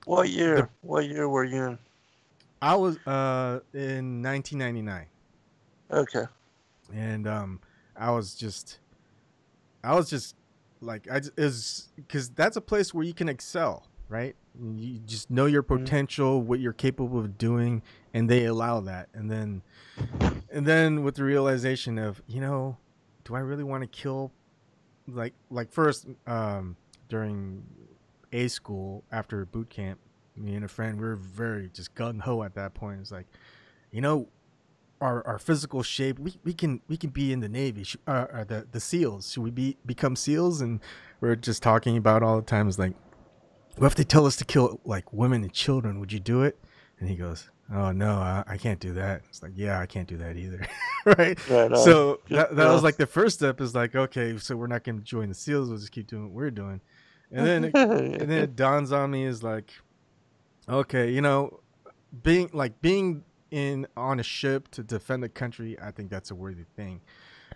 What year? What year were you in? I was in 1999. Okay. And I was just like is because that's a place where you can excel, right? You just know your potential, what you're capable of doing, and they allow that. And then with the realization of, you know, do I really want to kill, like first during A school after boot camp, me and a friend, we were very just gung ho at that point. It's like, you know, our physical shape, we can be in the Navy, the SEALs. Should we become SEALs? And we're just talking about all the time is like, what if they tell us to kill like women and children? Would you do it? And he goes, oh no, I can't do that. It's like, yeah, I can't do that either. Right. So that was like the first step is like, okay, so we're not going to join the SEALs. We'll just keep doing what we're doing. And then it dawns on me is like, okay, you know, being in on a ship to defend the country, I think that's a worthy thing.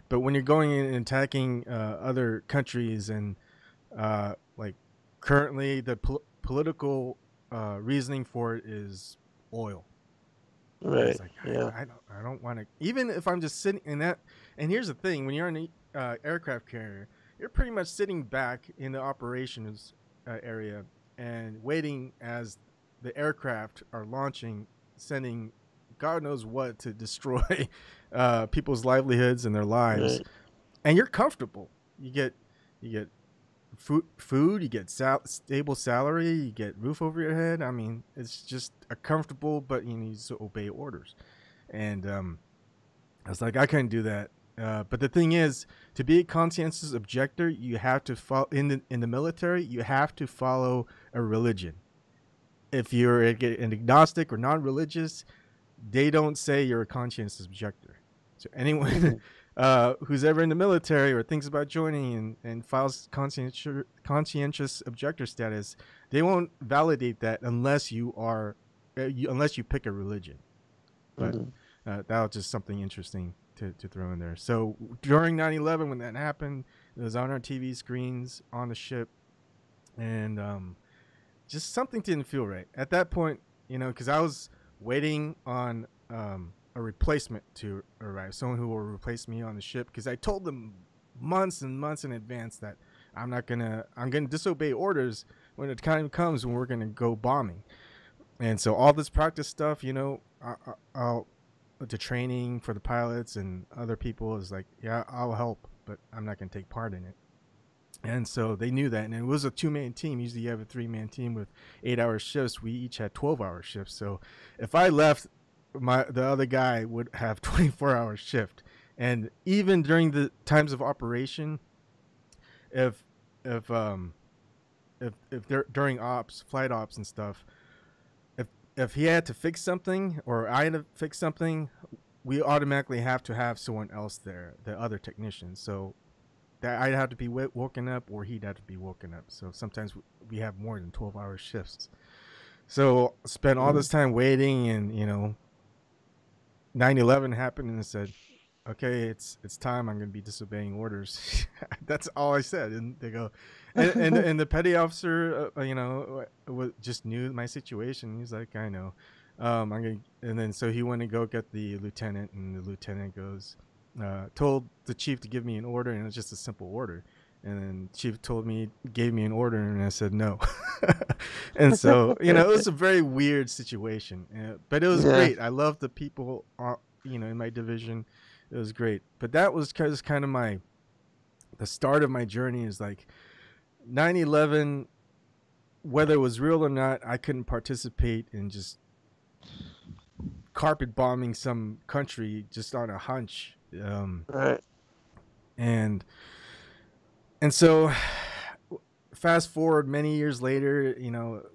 But when you're going in and attacking other countries and like currently the political reasoning for it is oil. Right. It's like, I don't want to, even if I'm just sitting in that. And here's the thing, when you're in an aircraft carrier, you're pretty much sitting back in the operations area and waiting as the aircraft are launching, sending God knows what to destroy people's livelihoods and their lives. Right. And you're comfortable. You get food, you get stable salary, you get roof over your head. I mean, it's just a comfortable, but you need to obey orders. And I was like, I couldn't do that. But the thing is, to be a conscientious objector, you have to follow in the military. You have to follow a religion. If you're an agnostic or non-religious, they don't say you're a conscientious objector. So anyone who's ever in the military or thinks about joining and files conscientious objector status, they won't validate that unless you are unless you pick a religion. But that was just something interesting to throw in there. So during 9/11, when that happened, it was on our TV screens on the ship, and just something didn't feel right at that point, you know, because I was waiting on a replacement to arrive, someone who will replace me on the ship, because I told them months and months in advance that I'm gonna disobey orders when the time comes when we're gonna go bombing. And so all this practice stuff, you know, the training for the pilots and other people is like, yeah, I'll help, but I'm not gonna take part in it. And so they knew that, and it was a 2-man team. Usually you have a 3-man team with 8-hour shifts. We each had 12-hour shifts. So if I left, the other guy would have 24-hour shift. And even during the times of operation, if they're during ops, flight ops and stuff, if he had to fix something or I had to fix something, we automatically have to have someone else there, the other technician. So that I'd have to be woken up or he'd have to be woken up. So sometimes we have more than 12-hour shifts. So spent all this time waiting, and, you know, 9/11 happened and I said, okay, it's time. I'm going to be disobeying orders. That's all I said. And they go, and the petty officer, you know, just knew my situation. He's like, I know. I'm going to, and then so he went to go get the lieutenant, and the lieutenant goes, told the chief to give me an order, and it was just a simple order. And then chief gave me an order, and I said no. And so, you know, it was a very weird situation, but it was great. I loved the people, you know, in my division. It was great. But that was kind of the start of my journey, is like 9/11, whether it was real or not, I couldn't participate in just carpet bombing some country just on a hunch. Right. And And so fast forward many years later,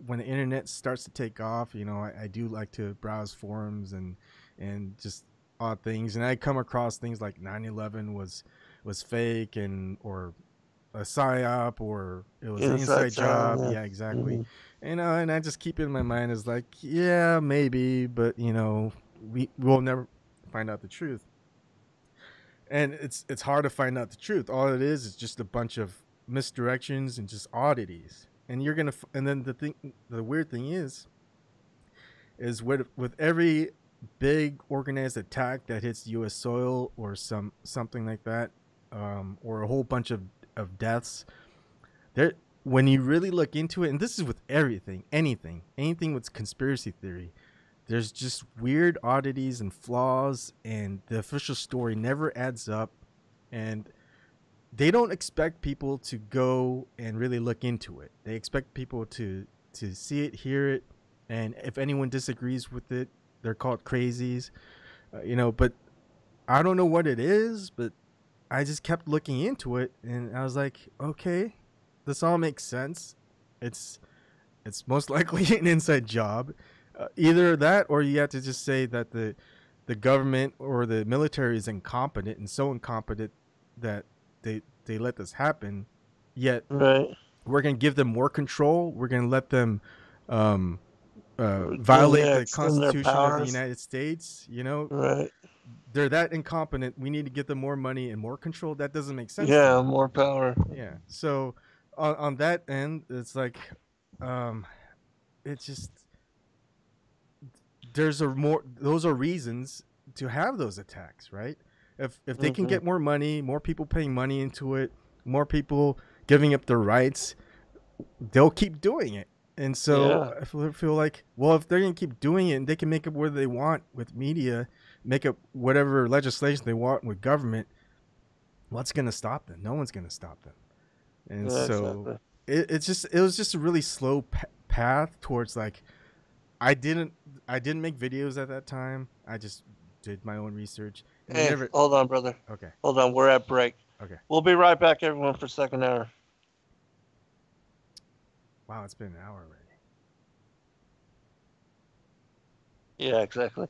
when the internet starts to take off, I do like to browse forums and just odd things, and I come across things like 9/11 was fake, and or a psyop, or it was an Inside inside job. job. Yeah. Yeah, exactly. Hmm. And I just keep it in my mind as like, yeah, maybe, but we'll never find out the truth. And it's hard to find out the truth. All it is just a bunch of misdirections and just oddities. And and then the weird thing is with every big organized attack that hits U.S. soil, or something like that, or a whole bunch of deaths, there, when you really look into it, and this is with everything, anything with conspiracy theory, there's just weird oddities and flaws, and the official story never adds up. And they don't expect people to go and really look into it. They expect people to see it, hear it, and if anyone disagrees with it, they're called crazies. But I don't know what it is, but I just kept looking into it, and I was like, okay, this all makes sense. It's it's most likely an inside job. Either that, or you have to just say that the government or the military is incompetent, and so incompetent that they let this happen. Yet Right. we're gonna give them more control. We're gonna let them um, violate Yeah. the Extend their Constitution of the powers. United States. Right. They're that incompetent. We need to give them more money and more control. That doesn't make sense to Yeah. me. More power. Yeah. So on that end, it's like, um, it's just there's a more those are reasons to have those attacks, right? If they can Hmm. get more money, more people paying money into it, more people giving up their rights, they'll keep doing it. And so Yeah. I feel like, well, if they're gonna keep doing it, and they can make up whatever they want with media, make up whatever legislation they want with government, what's gonna stop them? No one's gonna stop them. And Yeah. so Exactly. it was just a really slow path towards like, I didn't I didn't make videos at that time. I just did my own research, and it Hey, never. hold on, brother. Okay, Hold on. We're at break. okay. We'll be right back, everyone, for second hour. Wow, it's been an hour already. Yeah. Exactly.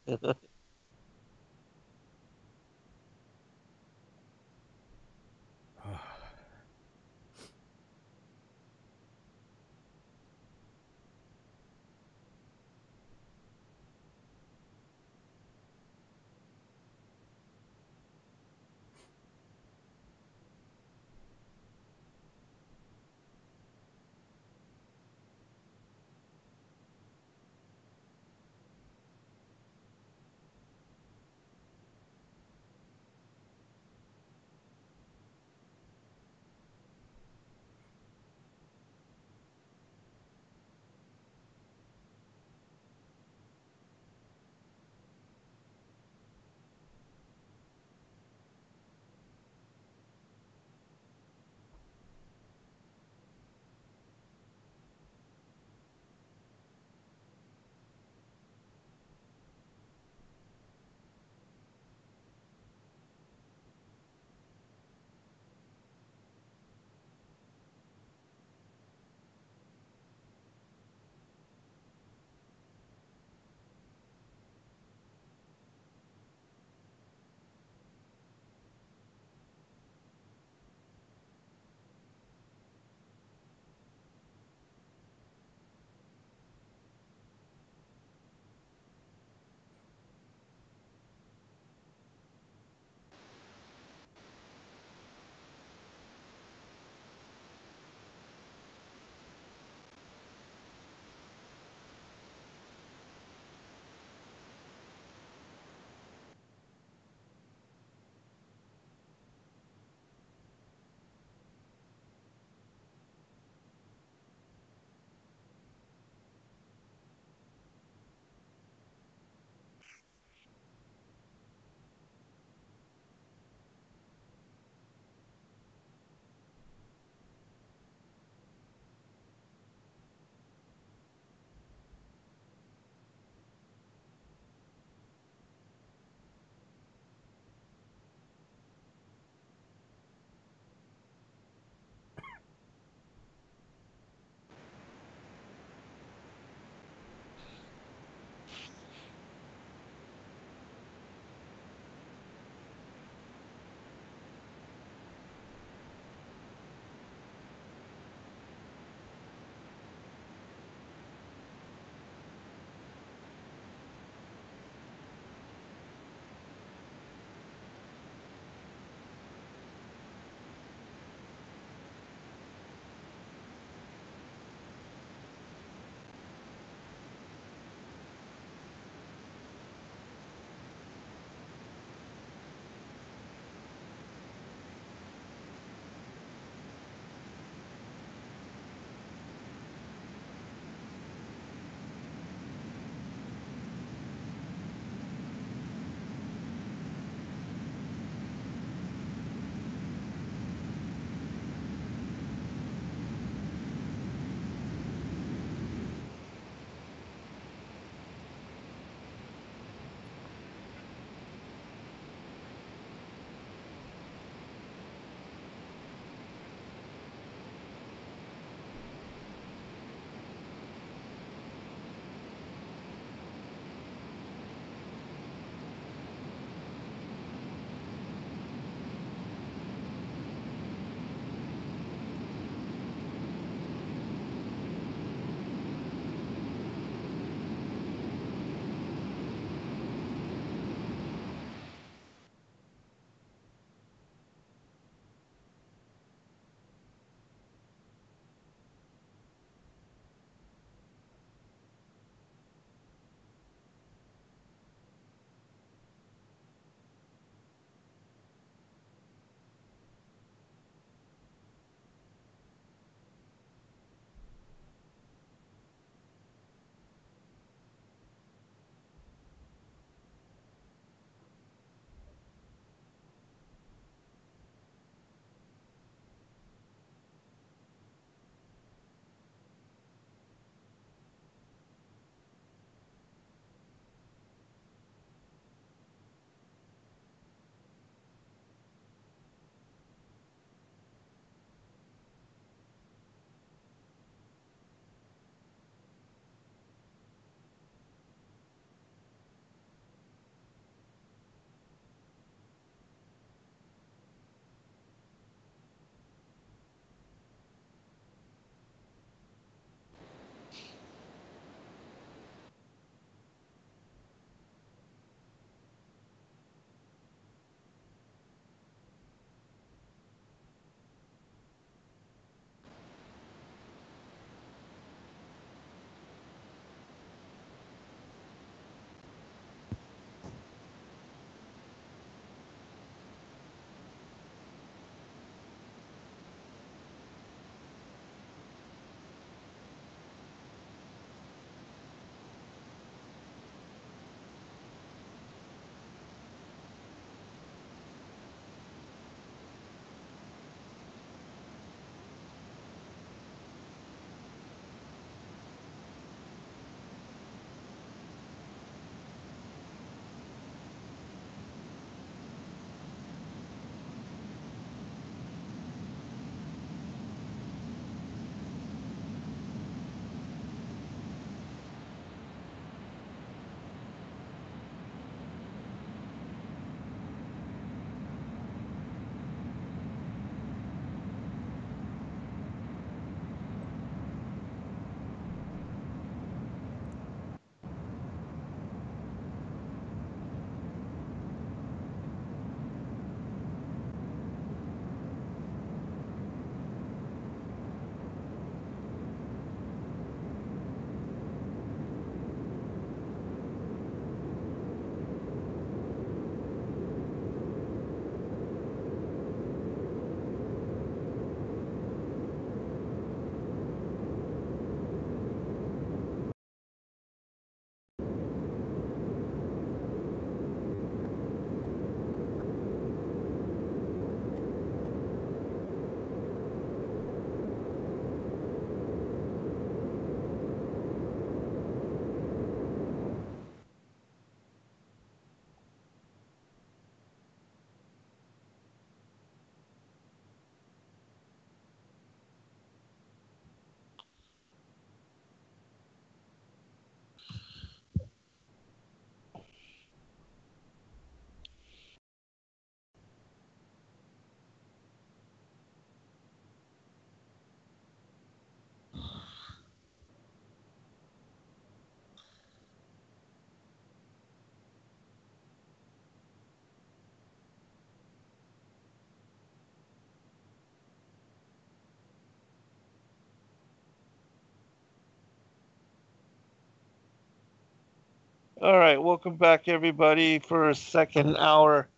All right, welcome back, everybody, for a second hour.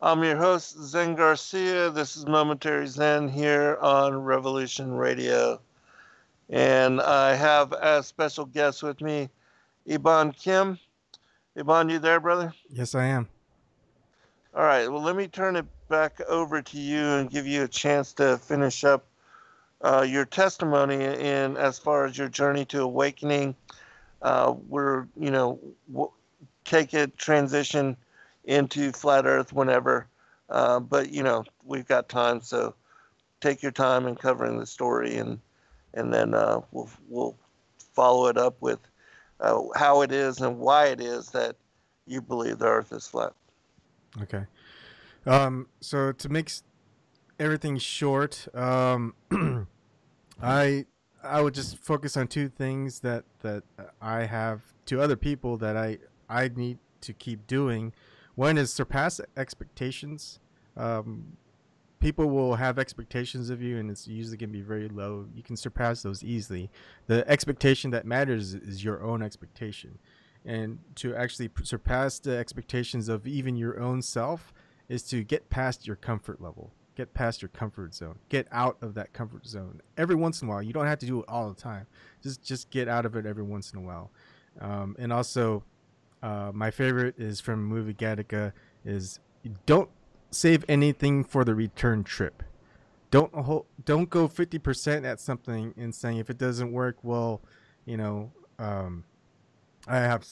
I'm your host, Zen Garcia. This is Momentary Zen here on Revolution Radio. And I have as special guest with me, Ebon Kim. Ebon, you there, brother? Yes, I am. All right, well, let me turn it back over to you and give you a chance to finish up your testimony in as far as your journey to awakening. We're, take it transition into flat Earth whenever. But we've got time, so take your time in covering the story, and then we'll follow it up with how it is and why it is that you believe the Earth is flat. Okay. So to make everything short, I I would just focus on two things that I have to other people that I need to keep doing. One is surpass expectations. Um, People will have expectations of you, and it's usually going to be very low. You can surpass those easily. The expectation that matters is your own expectation, and to actually surpass the expectations of even your own self is to get past your comfort level, get past your comfort zone, get out of that comfort zone every once in a while. You don't have to do it all the time. Just get out of it every once in a while. And also, my favorite is from the movie Gattaca is don't save anything for the return trip. Don't go 50% at something and saying if it doesn't work, well, you know, I have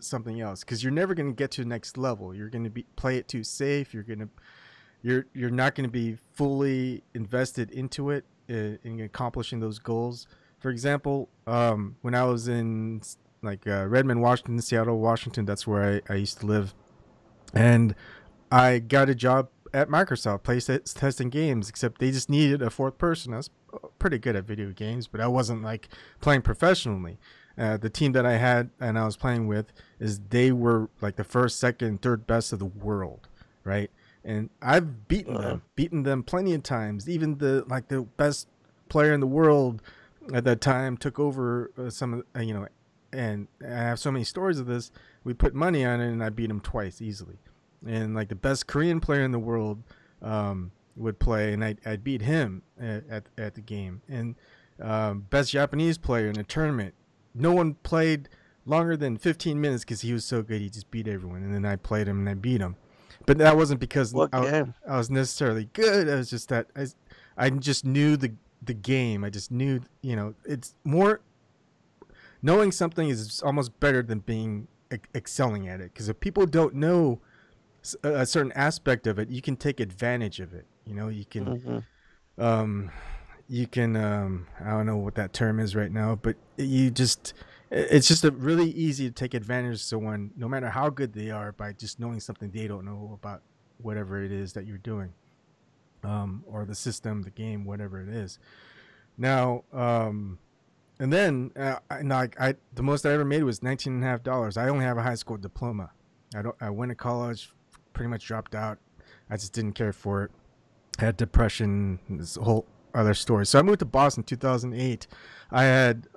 something else, because you're never going to get to the next level. You're going to be play it too safe. You're not going to be fully invested into it in accomplishing those goals. For example, when I was in like Redmond, Washington, Seattle, Washington, that's where I used to live, and I got a job at Microsoft, testing games, except they just needed a fourth person. I was pretty good at video games, but I wasn't like playing professionally. The team that I had and I was playing with is they were like the first, second, third best of the world, right? And I've beaten them plenty of times. Even the best player in the world at that time took over some, and I have so many stories of this. We put money on it, and I beat him twice easily. And like the best Korean player in the world would play, and I'd beat him at the game. And best Japanese player in a tournament, no one played longer than 15 minutes because he was so good. He just beat everyone, and then I played him and I beat him. But that wasn't because What game? I was necessarily good. It was just that I just knew the game. I just knew, it's more knowing something is almost better than being excelling at it, because if people don't know a certain aspect of it, you can take advantage of it. Mm-hmm. Um, you can I don't know what that term is right now, but it's just a really easy to take advantage of someone, no matter how good they are, by just knowing something they don't know about whatever it is that you're doing, or the system, the game, whatever it is. Now, and then the most I ever made was $19.50. I only have a high school diploma. I went to college, pretty much dropped out. I just didn't care for it. I had depression, this whole other story. So I moved to Boston in 2008. I had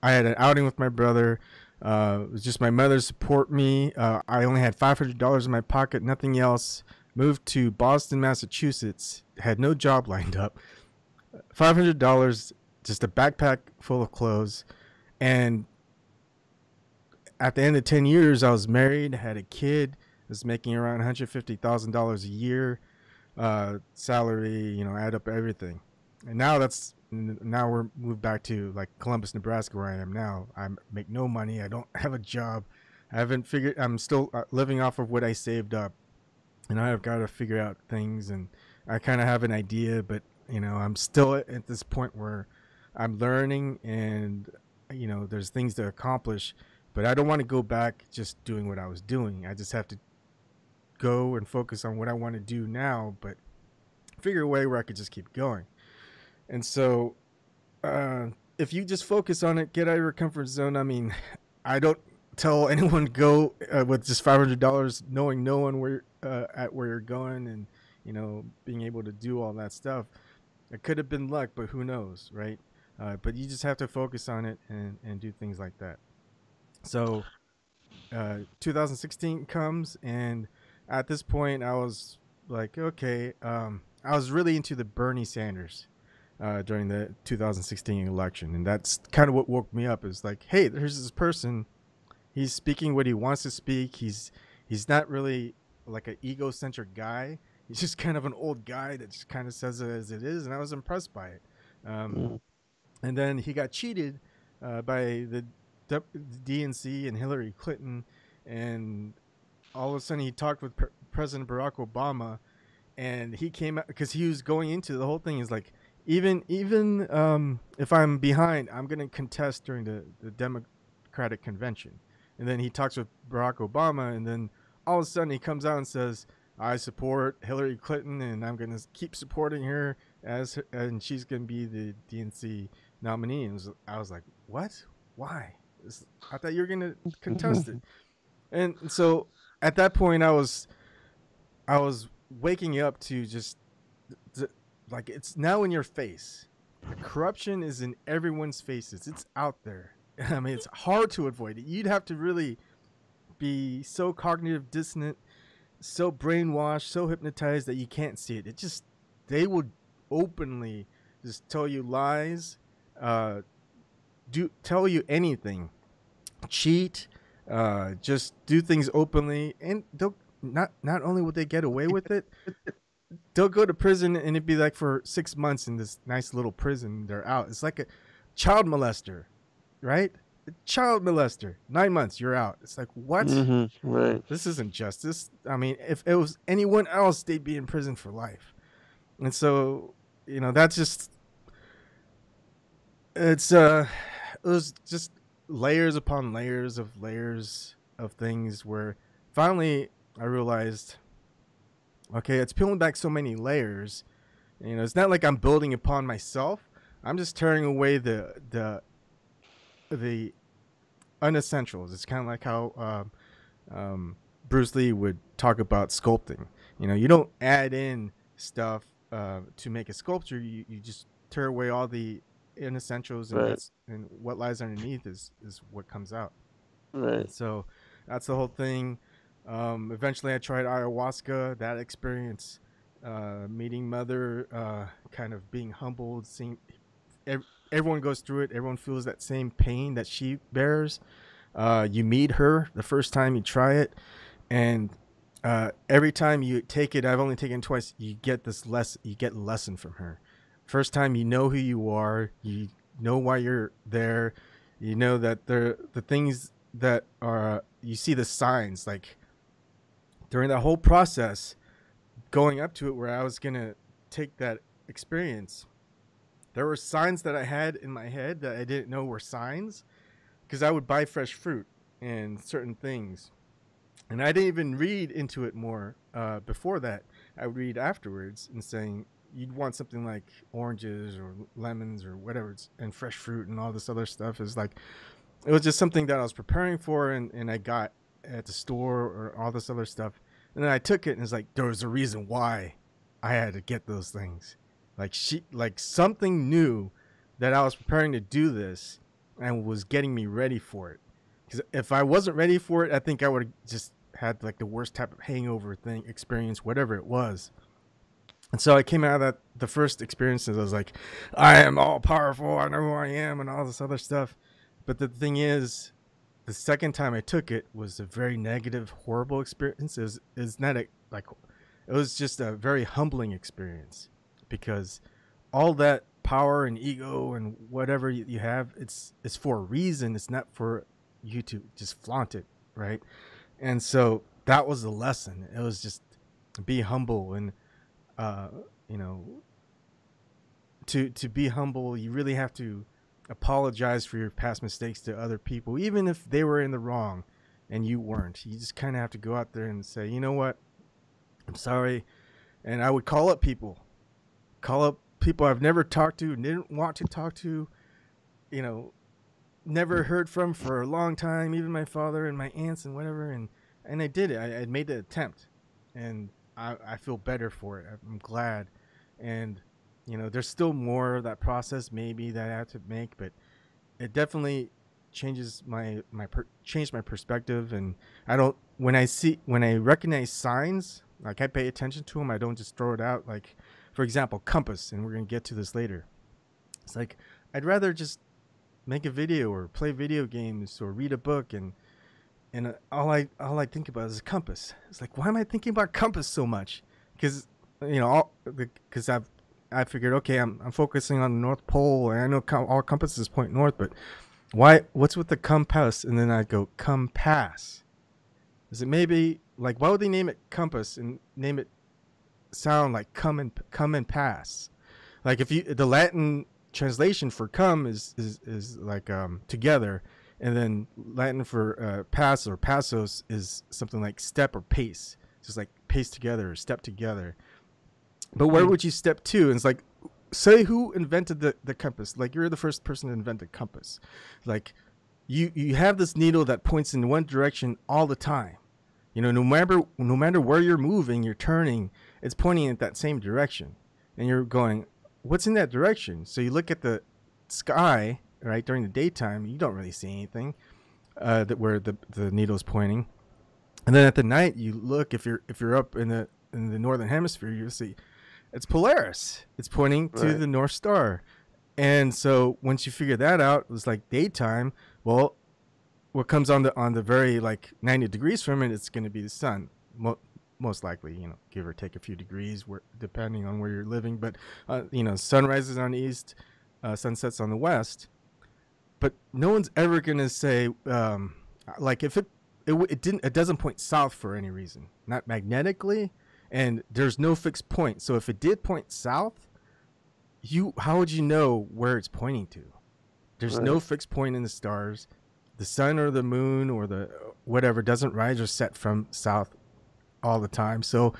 an outing with my brother. It was just my mother support me. I only had $500 in my pocket, nothing else. Moved to Boston, Massachusetts. Had no job lined up. $500, just a backpack full of clothes, and at the end of 10 years, I was married, had a kid, was making around $150,000 a year, salary, add up everything. And now we're moved back to like Columbus, Nebraska, where I am now. I make no money. I don't have a job. I'm still living off of what I saved up, and I've got to figure out things. And I kind of have an idea, but I'm still at this point where I'm learning, and there's things to accomplish, but I don't want to go back just doing what I was doing. I just have to go and focus on what I want to do now, but figure a way where I could just keep going. And so, if you just focus on it, get out of your comfort zone. I mean, I don't tell anyone go with just $500, knowing no one at where you're going, and being able to do all that stuff. It could have been luck, but who knows, right? But you just have to focus on it and do things like that. So, 2016 comes, and at this point, I was like, okay, I was really into the Bernie Sanders during the 2016 election, and that's kind of what woke me up. Is like, hey, there's this person. He's speaking what he wants to speak. He's not really like an egocentric guy. He's just kind of an old guy that just kind of says it as it is, and I was impressed by it. Mm. And then he got cheated by the DNC and Hillary Clinton, and all of a sudden he talked with President Barack Obama, and he came out because he was going into the whole thing is like, even if I'm behind, I'm going to contest during the Democratic convention. And then he talks with Barack Obama, and then all of a sudden he comes out and says, I support Hillary Clinton, and I'm going to keep supporting her and she's going to be the DNC nominee. And I was like, what? Why? I thought you were going to contest it. And so at that point, I was waking up to just like, it's now in your face. The corruption is in everyone's faces. It's out there. I mean, it's hard to avoid it. You'd have to really be so cognitive dissonant, so brainwashed, so hypnotized that you can't see it. They would openly just tell you lies, tell you anything, cheat, just do things openly, and they'll not only would they get away with it, they'll go to prison, and it'd be like for 6 months in this nice little prison. They're out. It's like a child molester, right? A child molester. 9 months, you're out. It's like, what? Mm-hmm. Right. This isn't justice. I mean, if it was anyone else, they'd be in prison for life. And so, that's just, it was just layers upon layers of things where finally I realized, okay, it's peeling back so many layers. It's not like I'm building upon myself. I'm just tearing away the unessentials. It's kind of like how Bruce Lee would talk about sculpting. You don't add in stuff to make a sculpture. You just tear away all the unessentials, and Right. and what lies underneath is what comes out. Right. So that's the whole thing. Eventually, I tried ayahuasca. That experience, meeting Mother, kind of being humbled, seeing everyone goes through it. Everyone feels that same pain that she bears. You meet her the first time you try it, and every time you take it, I've only taken it twice. You get You get lesson from her. First time, you know who you are. You know why you're there. You know that the things that are, you see the signs, like during that whole process going up to it where I was gonna take that experience, there were signs that I had in my head that I didn't know were signs, because I would buy fresh fruit and certain things, and I didn't even read into it more before that. I would read afterwards and saying you'd want something like oranges or lemons or whatever, and fresh fruit and all this other stuff. Is like, it was just something that I was preparing for, and I got at the store, or all this other stuff. And then I took it, and it's like, there was a reason why I had to get those things. Like something knew that I was preparing to do this and was getting me ready for it. Because if I wasn't ready for it, I think I would have just had like the worst type of hangover thing experience, whatever it was. And so I came out of that, the first experiences, I was like, I am all powerful, I know who I am, and all this other stuff. But the thing is, the second time I took it was a very negative, horrible experience. It was just a very humbling experience, because all that power and ego and whatever you have, it's for a reason. It's not for you to just flaunt it, right? And so that was the lesson. It was just be humble, and uh, you know, to be humble, you really have to apologize for your past mistakes to other people, even if they were in the wrong and you weren't. You just kind of have to go out there and say, you know what, I'm sorry. And I would call up people I've never talked to, didn't want to talk to, never heard from for a long time, even my father and my aunts and whatever. And I did it. I made the attempt, and I feel better for it. I'm glad. And there's still more of that process maybe that I have to make, but it definitely changes changed my perspective, and I don't when I recognize signs, like I pay attention to them. I don't just throw it out. Like, for example, compass, and we're gonna get to this later. It's like I'd rather just make a video or play video games or read a book, and all I think about is a compass. It's like, why am I thinking about compass so much? Because because I figured, okay, I'm focusing on the North Pole, and I know all compasses point north, but why? What's with the compass? And then I go compass. Is it maybe like, why would they name it compass and name it sound like come and pass? Like, if the Latin translation for come is like together, and then Latin for pass or passos is something like step or pace, just like pace together or step together. But where would you step to? And it's like, say who invented the compass? Like, you're the first person to invent the compass. Like, you have this needle that points in one direction all the time. No matter where you're moving, you're turning, it's pointing in that same direction. And you're going, what's in that direction? So you look at the sky, right, during the daytime, you don't really see anything that where the needle's pointing. And then at the night, you look, if you're up in the northern hemisphere, you'll see it's Polaris. It's pointing to the North Star. And so once you figure that out, it's like daytime. Well, what comes on the very like 90 degrees from it, it's going to be the sun. Most likely, give or take a few degrees, depending on where you're living. But sun rises on the east, sun sets on the west. But no one's ever going to say like if it doesn't point south for any reason, not magnetically. And there's no fixed point. So if it did point south, how would you know where it's pointing to? There's no fixed point in the stars. The sun or the moon or the whatever doesn't rise or set from south all the time. So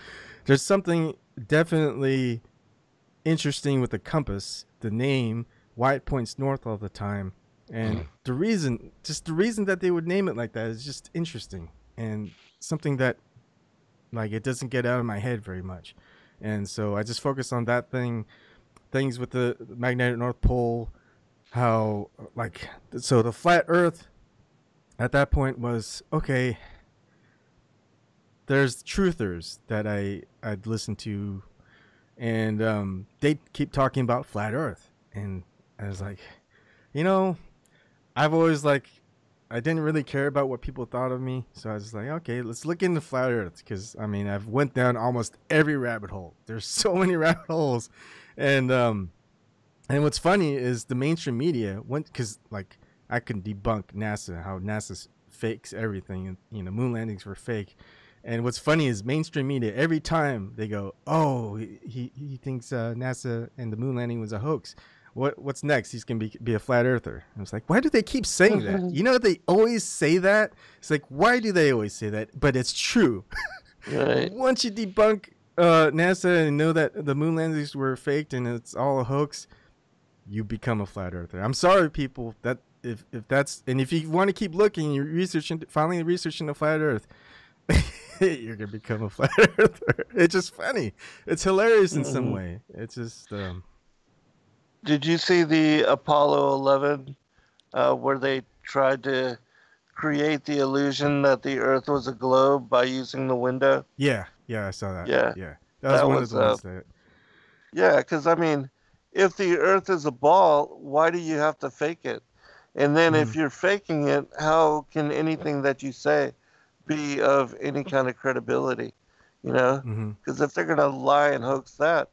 there's something definitely interesting with the compass, the name, why it points north all the time. And the reason that they would name it like that is just interesting, and something that, like, it doesn't get out of my head very much. And so I just focus on that things with the magnetic North Pole, how, like, so the flat Earth at that point was, okay, there's truthers that I'd listen to, and they keep talking about flat Earth. And I was like, I've always, like, I didn't really care about what people thought of me. So I was like, okay, let's look into flat Earth. Because, I've went down almost every rabbit hole. There's so many rabbit holes. And what's funny is the mainstream media went, because, like, I can debunk NASA, how NASA fakes everything. And, moon landings were fake. And what's funny is mainstream media, every time they go, oh, he thinks NASA and the moon landing was a hoax. What's next? He's going to be a flat earther. I was like, why do they keep saying that? They always say that. It's like, why do they always say that? But it's true. Right. Once you debunk NASA and know that the moon landings were faked and it's all a hoax, you become a flat earther. I'm sorry, people, that if that's, and if you want to keep looking, you're finally researching the flat Earth, you're going to become a flat earther. It's just funny. It's hilarious in some way. It's just... Did you see the Apollo 11 where they tried to create the illusion that the Earth was a globe by using the window? Yeah, I saw that. Yeah. That was one of the ones that... Yeah, because, if the Earth is a ball, why do you have to fake it? And then if you're faking it, how can anything that you say be of any kind of credibility? Because if they're going to lie and hoax that,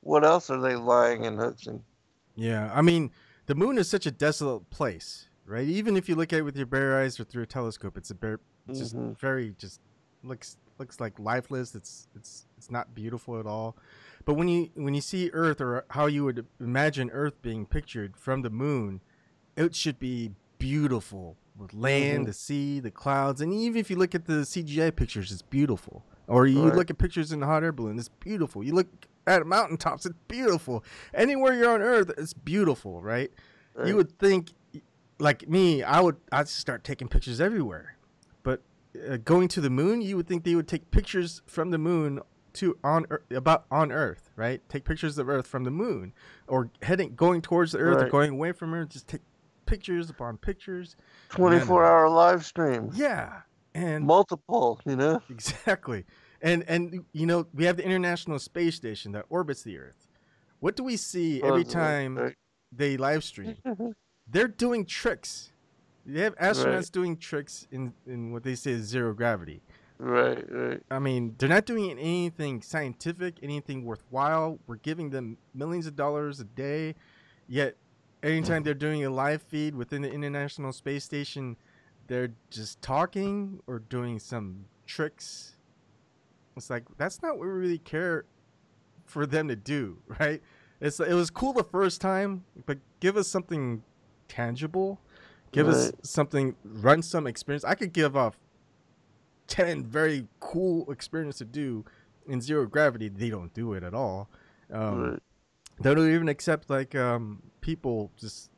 what else are they lying and hoaxing? Yeah, the moon is such a desolate place, right? Even if you look at it with your bare eyes or through a telescope, it's just very looks like lifeless. It's not beautiful at all. But when you see Earth, or how you would imagine Earth being pictured from the moon, it should be beautiful with land, the sea, the clouds, and even if you look at the CGI pictures, it's beautiful. Or you look at pictures in the hot air balloon, it's beautiful. You look at mountaintops, it's beautiful. Anywhere you're on Earth, it's beautiful, right? You would think, like me, I'd start taking pictures everywhere. But going to the moon, you would think they would take pictures from the moon on Earth, right? Take pictures of Earth from the moon, or going towards the Earth or going away from Earth, just take pictures upon pictures. None of it. 24-hour live streams, Yeah, and multiple. You know, exactly. And you know, we have the International Space Station that orbits the Earth. What do we see every supposedly, time right? they live stream? They're doing tricks. They have Right, astronauts doing tricks in what they say is zero gravity. right, right. I mean, they're not doing anything scientific, anything worthwhile. We're giving them millions of dollars a day, yet anytime they're doing a live feed within the International Space Station, they're just talking or doing some tricks. It's like that's not what we really care for them to do, right? It was cool the first time, but give us something tangible. Give us Right. something, run some experience. I could give off 10 very cool experiences to do in zero gravity. They don't do it at all. Right. They don't even accept like people just,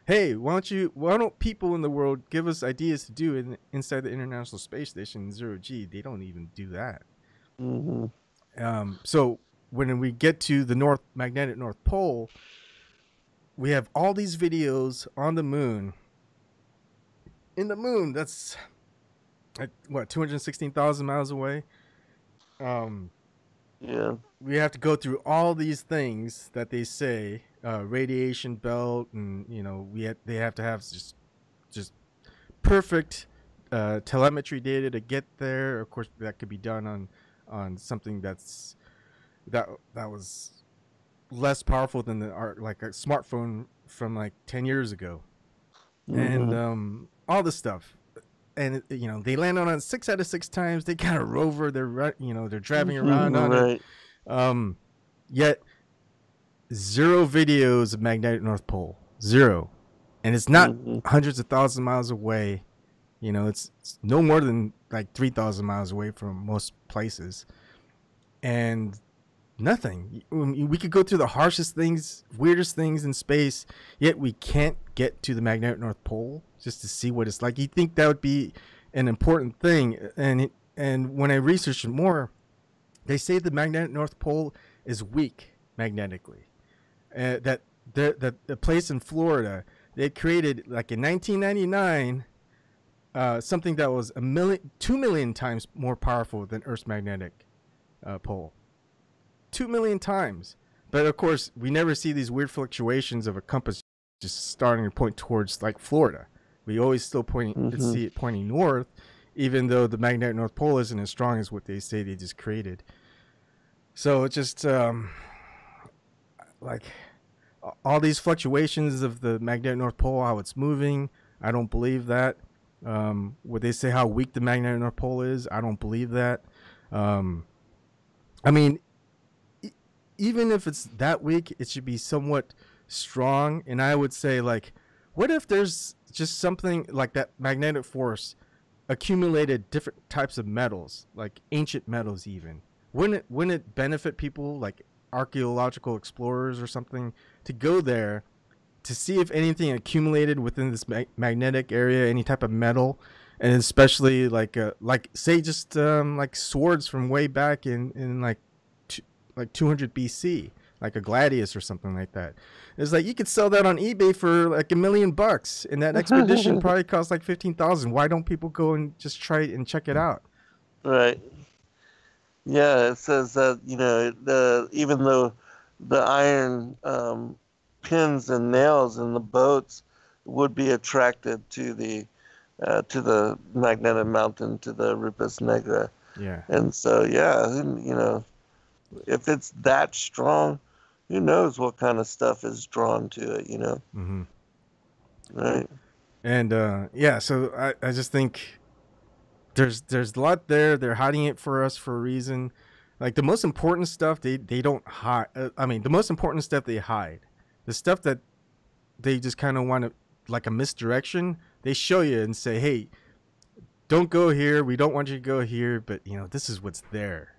hey, why don't people in the world give us ideas to do inside the International Space Station in zero G? They don't even do that. Mm-hmm. So when we get to the magnetic North Pole, we have all these videos on the moon. In the moon, that's what 216,000 miles away. Yeah. We have to go through all these things that they say, radiation belt, and you know they have to have just perfect telemetry data to get there. Of course, that could be done on something that was less powerful than like a smartphone from like 10 years ago, Mm-hmm. and all this stuff. And you know they land on it 6 out of 6 times. They got a rover. They're driving around on it. Right. Yet zero videos of magnetic North Pole. Zero, and it's not Mm-hmm. hundreds of thousands of miles away. You know, it's no more than like 3,000 miles away from most places, and nothing. We could go through the harshest things, weirdest things in space, yet we can't get to the magnetic North Pole just to see what it's like. You think that would be an important thing, and when I researched it more, they say the magnetic North Pole is weak magnetically. That the place in Florida they created like in 1999 something that was 2 million times more powerful than Earth's magnetic pole. 2 million times. But of course, we never see these weird fluctuations of a compass just starting to point towards like Florida. We always still see it pointing north, even though the magnetic North Pole isn't as strong as what they say they just created. So it just like all these fluctuations of the magnetic North Pole, how it's moving, I don't believe that. Would they say how weak the magnetic North Pole is? I don't believe that. I mean, even if it's that weak, it should be somewhat strong. And I would say, like, what if there's just something like that magnetic force accumulated different types of metals, like ancient metals even? Wouldn't it benefit people like archaeological explorers or something to go there to see if anything accumulated within this magnetic area, any type of metal, and especially like say just like swords from way back in like 200 BC, like a gladius or something like that. It's like you could sell that on eBay for like $1 million, and that expedition probably costs like 15,000. Why don't people go and just try it and check it out? Right. Yeah, it says that even though the iron pins and nails in the boats would be attracted to the magnetic mountain, to the Rupus Negra, Yeah. and so if it's that strong, who knows what kind of stuff is drawn to it, Mm-hmm. right? And so I just think there's a lot there. They're hiding it for us for a reason. Like the most important stuff they don't hide. The most important stuff they hide. The stuff that they just kind of want to, like a misdirection, they show you and say, hey, don't go here. We don't want you to go here, but this is what's there.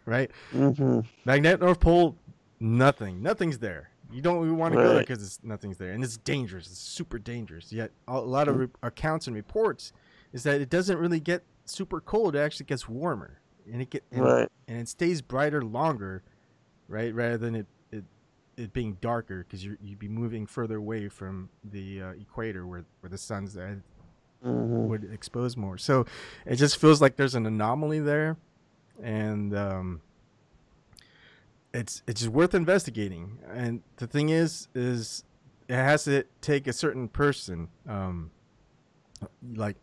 Right? Mm-hmm. Magnetic North Pole, nothing's there. You don't even want to go there Right. because nothing's there, and it's dangerous. It's super dangerous. Yet a lot of accounts and reports is that it doesn't really get super cold. It actually gets warmer, and Right. and it stays brighter longer, right? Rather than it it being darker because you'd be moving further away from the equator where the sun's Hmm. would expose more. So it just feels like there's an anomaly there, and it's just worth investigating. And the thing is it has to take a certain person. Like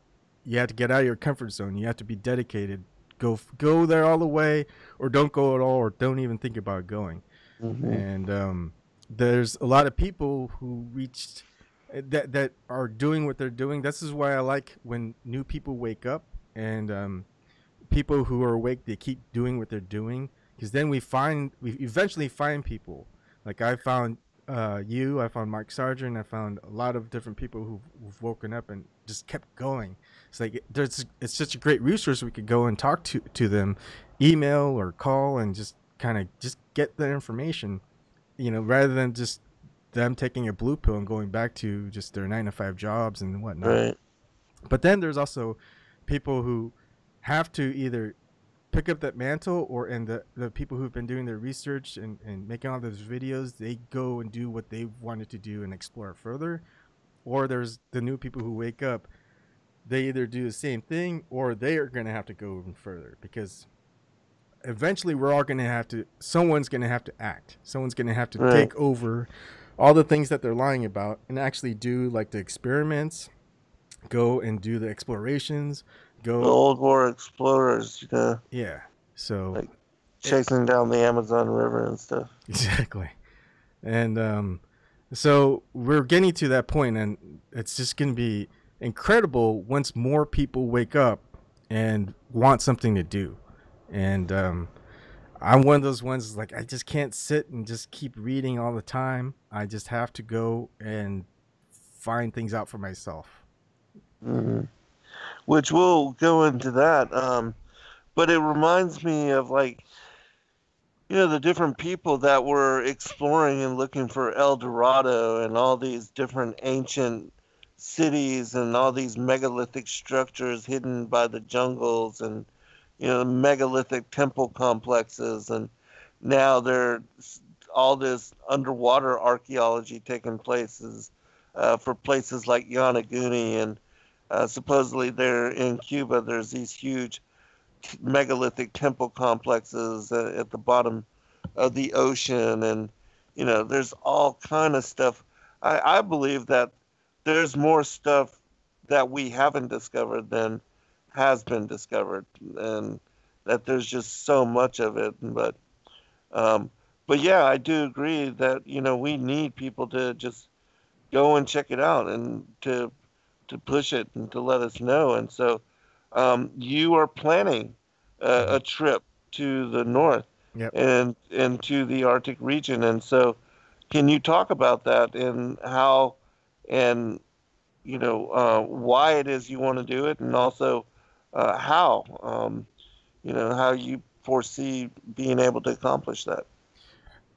you have to get out of your comfort zone. You have to be dedicated. Go there all the way, or don't go at all, or don't even think about going. Hmm. And there's a lot of people who reached that are doing what they're doing. This is why I like when new people wake up, and people who are awake, they keep doing what they're doing, because then we eventually find people. Like I found I found Mark Sargent, I found a lot of different people who've woken up and just kept going. It's like it's such a great resource. We could go and talk to them, email or call, and just kind of just get their information, rather than just them taking a blue pill and going back to just their 9 to 5 jobs and whatnot. Right. But then there's also people who have to either pick up that mantle, or and the people who've been doing their research and making all those videos, they go and do what they wanted to do and explore further. Or there's the new people who wake up, they either do the same thing or they are going to have to go even further, because eventually we're all going to have to, someone's going to have to act, someone's going to have to Right. take over all the things that they're lying about and actually do like the experiments, go and do the explorations, The go. old war explorers, Yeah. So like it, chasing down the Amazon River and stuff. exactly. And so we're getting to that point, and it's just going to be incredible once more people wake up and want something to do. And I'm one of those ones, like, I just can't sit and just keep reading all the time. I just have to go and find things out for myself. Hmm. Which we'll go into that. But it reminds me of like, the different people that were exploring and looking for El Dorado and all these different ancient cities and all these megalithic structures hidden by the jungles and, megalithic temple complexes. And now there's all this underwater archaeology taking places for places like Yonaguni. And supposedly there in Cuba, there's these huge megalithic temple complexes at the bottom of the ocean. And there's all kind of stuff. I believe that there's more stuff that we haven't discovered than has been discovered, and that there's just so much of it. Um, but yeah, I do agree that we need people to just go and check it out and to push it and to let us know. And so you are planning Mm-hmm. a trip to the north Yep. and to the Arctic region. And so, can you talk about that and how and why it is you want to do it, and also how you foresee being able to accomplish that?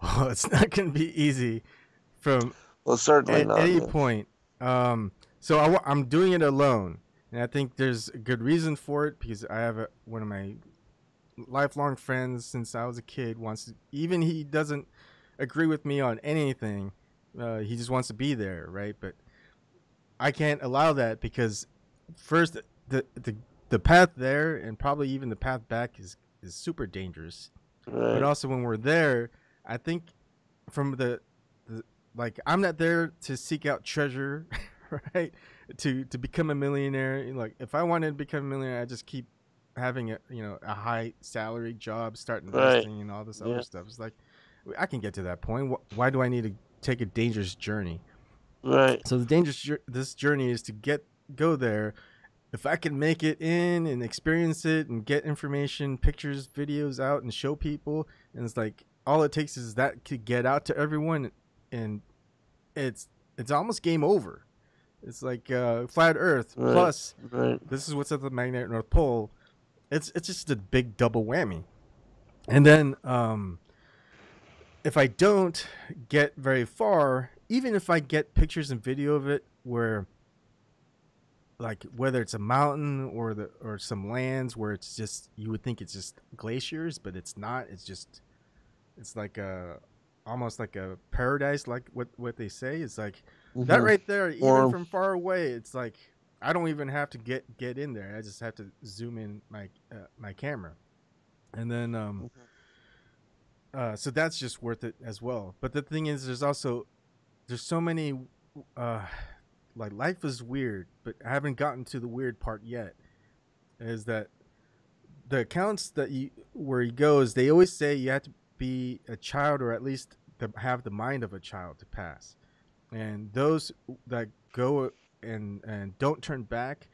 Well, it's not going to be easy from Well, certainly not. any Yes. point. So I'm doing it alone, and I think there's a good reason for it, because I have one of my lifelong friends since I was a kid wants to, even he doesn't agree with me on anything. He just wants to be there, right? But I can't allow that, because first the path there and probably even the path back is super dangerous. But Right. also when we're there, I think from the like, I'm not there to seek out treasure, right? To become a millionaire. Like, if I wanted to become a millionaire, I just keep having a high salary job, start Right. investing and all this other Yeah. stuff. It's like, I can get to that point. Why do I need to take a dangerous journey? Right. So this journey is to go there. If I can make it in and experience it and get information, pictures, videos out and show people, and it's like all it takes is that to get out to everyone, and it's it's almost game over. It's like flat Earth Right. plus Right. this is what's at the magnetic North Pole. It's just a big double whammy. And then if I don't get very far, even if I get pictures and video of it, where like whether it's a mountain or some lands where it's just, you would think it's just glaciers, but it's not. It's like almost like a paradise, like what they say. It's like that Mm-hmm. right there, even Or from far away. It's like I don't even have to get in there. I just have to zoom in my camera, and then so that's just worth it as well. But the thing is, there's so many uh like life is weird, but I haven't gotten to the weird part yet. Is that the accounts that you where he goes, they always say you have to be a child or at least to have the mind of a child to pass. And those that go and don't turn back,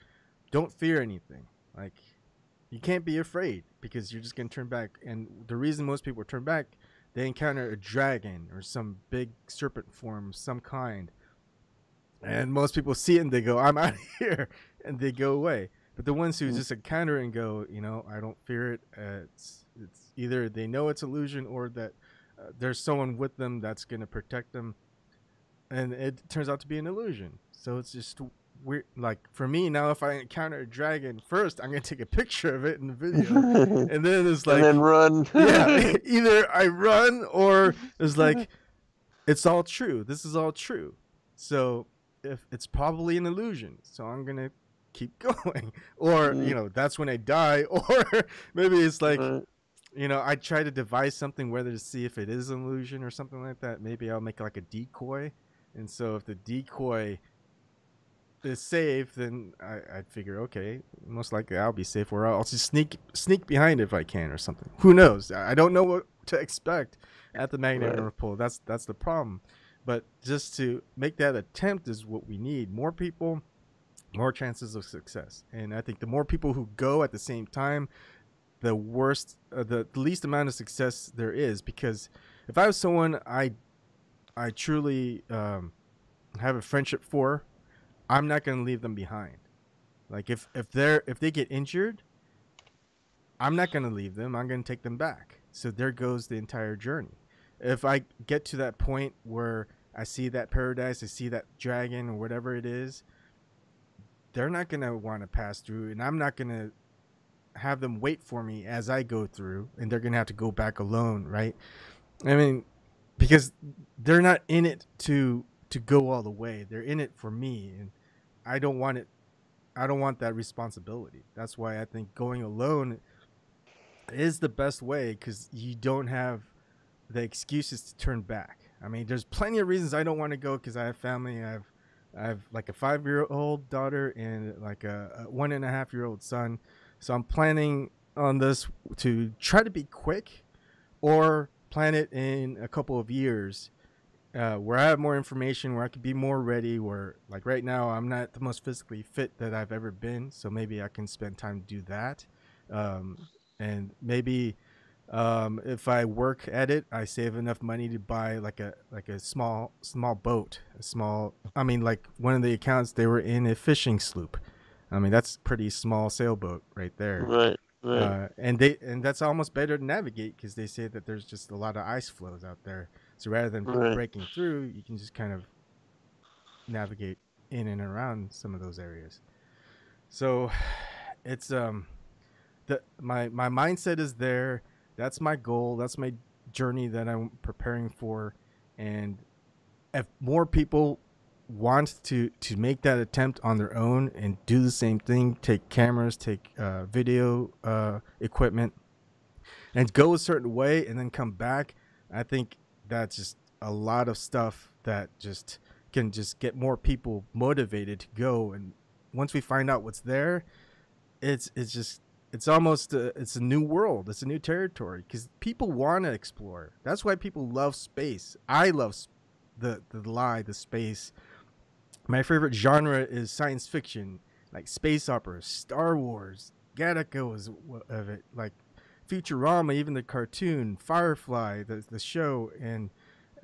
don't fear anything. Like you can't be afraid because you're just gonna turn back. And the reason most people turn back, they encounter a dragon or some big serpent form of some kind, and most people see it and they go, "I'm out of here," and they go away. But the ones who just encounter it and go, I don't fear it. It's either they know it's illusion or that there's someone with them that's gonna protect them, and it turns out to be an illusion. So it's just weird. Like for me now, if I encounter a dragon, first I'm gonna take a picture of it in the video, and and then it's then like, run. yeah, either I run or it's like it's all true. This is all true. So if it's probably an illusion, so I'm gonna keep going, or that's when I die, or maybe it's like Right. I try to devise something whether to see if it is an illusion or something like that. Maybe I'll make like a decoy, and so if the decoy is safe, then I'd figure okay, most likely I'll be safe, or I'll just sneak behind if I can or something. Who knows? I don't know what to expect at the magnet Right. North Pole. That's the problem. But just to make that attempt is what we need. More people, more chances of success. And I think the more people who go at the same time, the worst, the least amount of success there is. Because if I was someone I truly have a friendship for, I'm not going to leave them behind. Like if they get injured, I'm not going to leave them. I'm going to take them back. So there goes the entire journey. If I get to that point where I see that paradise, I see that dragon or whatever it is, they're not going to want to pass through, and I'm not going to have them wait for me as I go through, and they're going to have to go back alone, right? I mean, because they're not in it to go all the way. They're in it for me, and I don't want it. I don't want that responsibility. That's why I think going alone is the best way, because you don't have the excuses to turn back. I mean, there's plenty of reasons I don't want to go because I have family. I have like a 5-year-old daughter and like a 1.5-year-old son. So I'm planning on this to try to be quick, or plan it in a couple of years, where I have more information, where I could be more ready. Where like right now I'm not the most physically fit that I've ever been, so maybe I can spend time to do that, and maybe if I work at it, I save enough money to buy like a small boat, a small. I mean, like one of the accounts they were in a fishing sloop. I mean, that's pretty small sailboat right there. Right. Right. And that's almost better to navigate because they say that there's just a lot of ice flows out there. So rather than Right. breaking through, you can just kind of navigate in and around some of those areas. So it's my mindset is there. That's my goal. That's my journey that I'm preparing for. And if more people want to make that attempt on their own and do the same thing, take cameras, take video equipment, and go a certain way, and then come back, I think that's just a lot of stuff that just can just get more people motivated to go. And once we find out what's there, it's just it's almost it's a new world, it's a new territory, because people want to explore. That's why people love space. I love the space. My favorite genre is science fiction, like space opera, Star Wars, Gattaca was of it, like Futurama, even the cartoon, Firefly, the show, and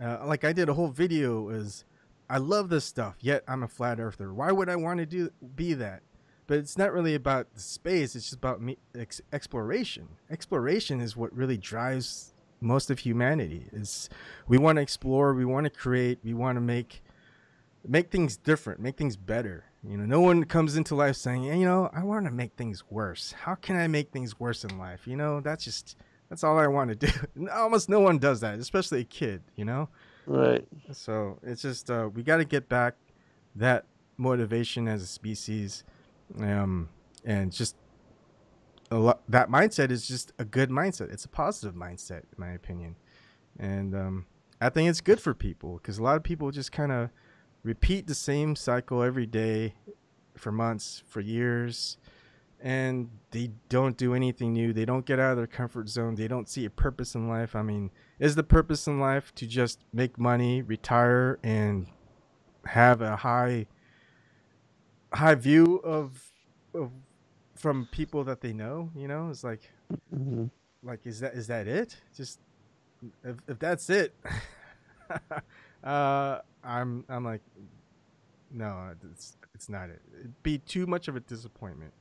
like I did a whole video is I love this stuff, yet I'm a flat earther. Why would I want to be that? But it's not really about the space. It's just about exploration. Exploration is what really drives most of humanity. Is we want to explore, we want to create, we want to make things different, make things better. No one comes into life saying, hey, I want to make things worse. How can I make things worse in life? That's just That's all I want to do. Almost no one does that, especially a kid, you know? Right. So it's just we got to get back that motivation as a species, um, and just that mindset is just a good mindset. It's a positive mindset, in my opinion, and I think it's good for people because a lot of people just kind of repeat the same cycle every day for months, for years, and they don't do anything new. They don't get out of their comfort zone. They don't see a purpose in life. I mean, is the purpose in life to just make money, retire, and have a high view of from people that they know? You know, it's Hmm. is that it? Just if that's it, I'm like, no, it's not it. It'd be too much of a disappointment.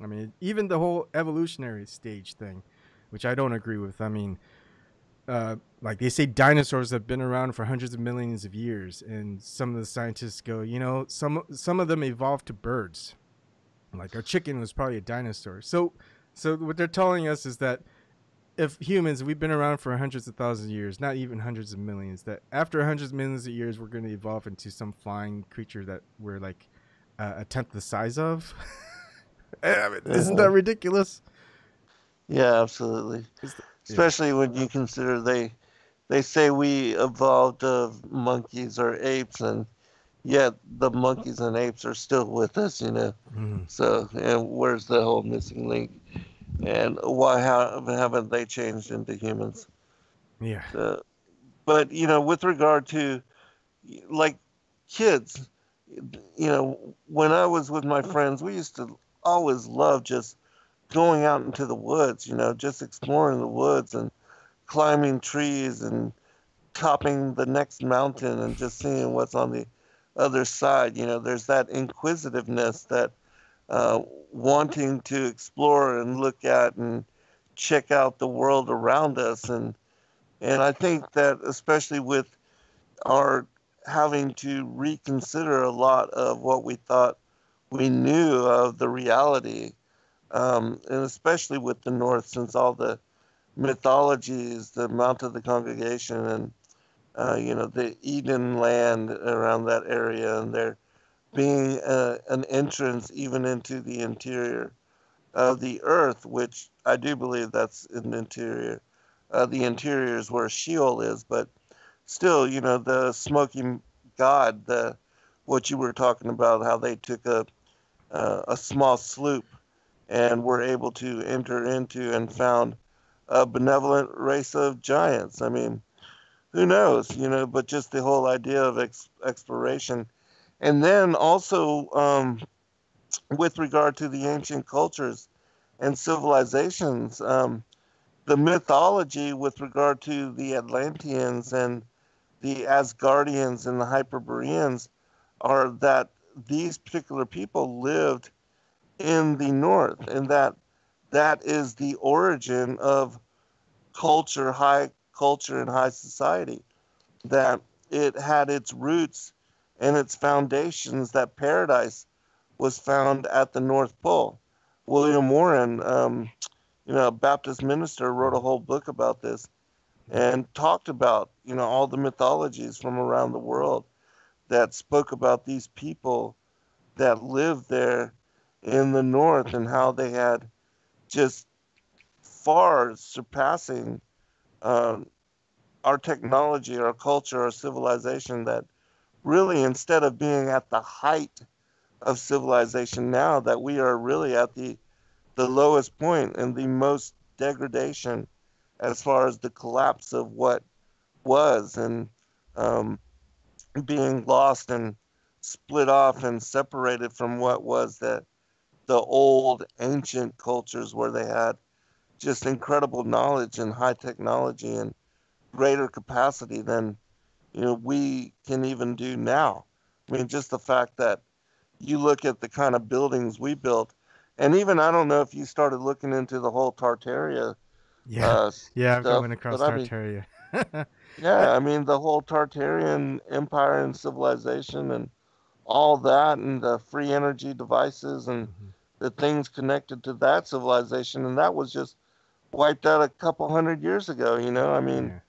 I mean, even the whole evolutionary stage thing, which I don't agree with. I mean, like they say, dinosaurs have been around for hundreds of millions of years, and some of the scientists go, you know, some of them evolved to birds. Like our chicken was probably a dinosaur. So what they're telling us is that if humans, we've been around for hundreds of thousands of years, not even hundreds of millions, that after hundreds of millions of years, we're going to evolve into some flying creature that we're like a tenth the size of. I mean, isn't Uh, that ridiculous? yeah, absolutely. Yeah. Especially when you consider they say we evolved of monkeys or apes, and yet the monkeys and apes are still with us, you know. Mm, So, and where's the whole missing link? And why haven't they changed into humans? yeah. So, but you know, with regard to like kids, you know, when I was with my friends, we used to always love just going out into the woods, you know, just exploring the woods and climbing trees and topping the next mountain and just seeing what's on the other side. You know, there's that inquisitiveness, that uh, wanting to explore and look at and check out the world around us. And I think that especially with our having to reconsider a lot of what we thought we knew of the reality, and especially with the North, since all the mythologies, the Mount of the Congregation, and you know, the Eden land around that area, and there being an entrance even into the interior of the Earth, which I do believe that's in the interior. The interior is where Sheol is, but still, you know, the smoking god, the what you were talking about, how they took a small sloop and were able to enter into and found a benevolent race of giants. I mean, who knows, you know, but just the whole idea of exploration. And then also, with regard to the ancient cultures and civilizations, the mythology with regard to the Atlanteans and the Asgardians and the Hyperboreans are that these particular people lived in the north, and that is the origin of culture, high culture, and high society. That it had its roots and its foundations, that paradise was found at the North Pole. William Warren, you know, a Baptist minister, wrote a whole book about this and talked about, you know, all the mythologies from around the world that spoke about these people that lived there in the North and how they had just far surpassing um, our technology, our culture, our civilization, that really, instead of being at the height of civilization now, that we are really at the lowest point and the most degradation as far as the collapse of what was, and um, being lost and split off and separated from what was the old ancient cultures where they had just incredible knowledge and high technology and greater capacity than, you know, we can even do now. I mean, just the fact that you look at the kind of buildings we built, and even I don't know if you started looking into the whole Tartaria Yeah. Yeah, I'm stuff, coming but across I mean, Tartaria. yeah, I mean the whole Tartarian empire and civilization and all that, and the free energy devices and Mhm. the things connected to that civilization, and that was just wiped out a couple hundred years ago. I mean,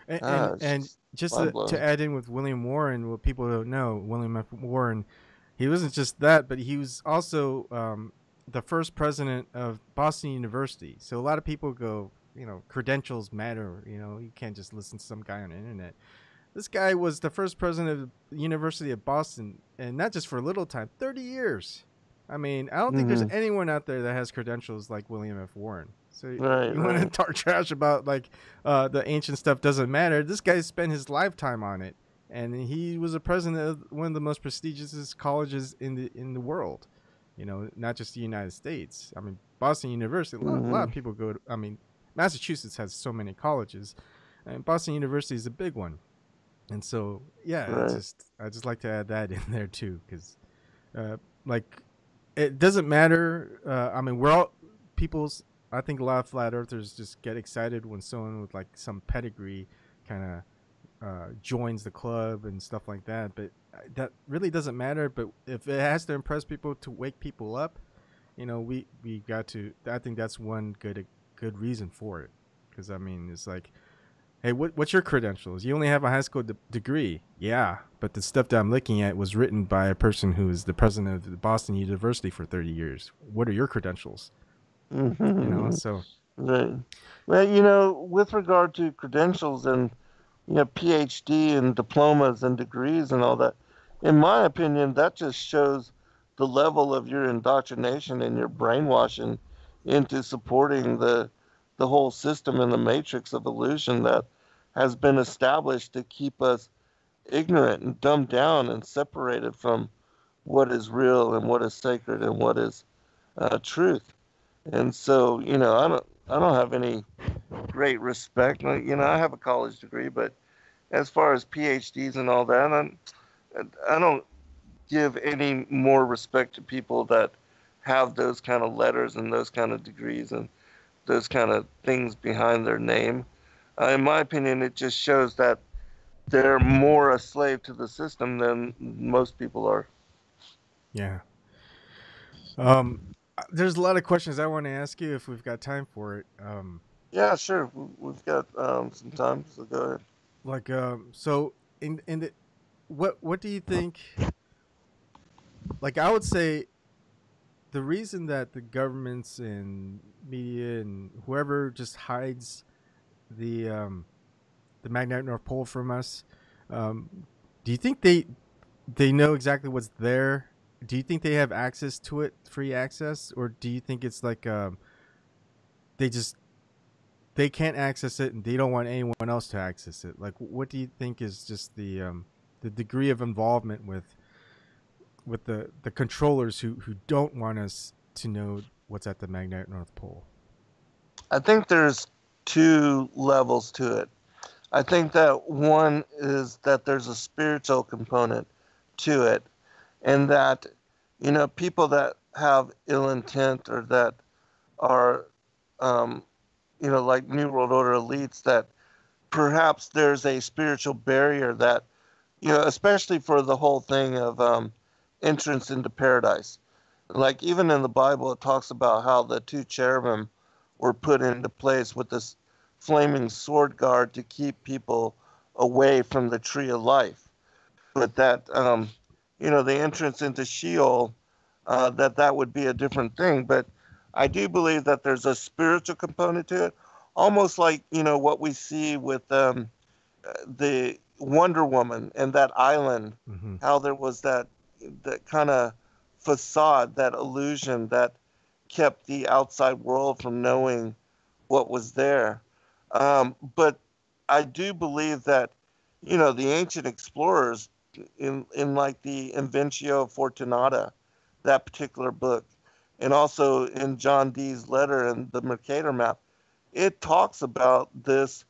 Yeah. And it's just just mind to blowing. add in with William Warren, what people don't know, William F. Warren, he wasn't just that, but he was also the first president of Boston University. So a lot of people go, credentials matter. You can't just listen to some guy on the internet. This guy was the first president of the University of Boston, and not just for a little time, 30 years. I mean, I don't think there's Hmm. anyone out there that has credentials like William F. Warren. So Right, you want to right, talk trash about like the ancient stuff doesn't matter. This guy spent his lifetime on it, and he was a president of one of the most prestigious colleges in the world. Not just the United States. I mean, Boston University. A lot of hmm people go. I mean, Massachusetts has so many colleges, and Boston University is a big one. And so, yeah, right. I just like to add that in there too, because like it doesn't matter. I mean, we're all people's. I think a lot of flat earthers just get excited when someone with like some pedigree kind of joins the club and stuff like that. But that really doesn't matter. But if it has to impress people to wake people up, we got to. I think that's one good reason for it. Because I mean, it's like, hey, what's your credentials? You only have a high school degree. Yeah, but the stuff that I'm looking at was written by a person who is the president of the Boston University for 30 years. What are your credentials? hmm So Right. Well, with regard to credentials and PhD and diplomas and degrees and all that, in my opinion, that just shows the level of your indoctrination and your brainwashing into supporting the whole system and the matrix of illusion that has been established to keep us ignorant and dumbed down and separated from what is real and what is sacred and what is truth. And so, I don't have any great respect. I have a college degree, but as far as PhDs and all that, I don't give any more respect to people that have those kind of letters and those kind of degrees and those kind of things behind their name. In my opinion, it just shows that they're more a slave to the system than most people are. yeah, um, there's a lot of questions I want to ask you if we've got time for it. Yeah, sure. We've got some time, so go ahead. So in the what do you think? Like, I would say the reason that the governments and media and whoever just hides the magnetic North Pole from us. Um, do you think they know exactly what's there? Do you think they have access to it, free access, or do you think it's like they just they can't access it and they don't want anyone else to access it? Like, what do you think is just the degree of involvement with the controllers who don't want us to know what's at the magnetic North Pole? I think there's two levels to it. I think that one is that there's a spiritual component to it, and that, people that have ill intent or that are, um, like New World Order elites, that perhaps there's a spiritual barrier that, especially for the whole thing of entrance into paradise. Like even in the Bible, it talks about how the two cherubim were put into place with this flaming sword guard to keep people away from the tree of life. But that, the entrance into Sheol, that would be a different thing. But I do believe that there's a spiritual component to it, almost like what we see with the Wonder Woman and that island, Mm-hmm. how there was that kind of facade, that illusion that kept the outside world from knowing what was there. But I do believe that the ancient explorers in like the Inventio Fortunata, that particular book, and also in John Dee's letter and the Mercator map, it talks about this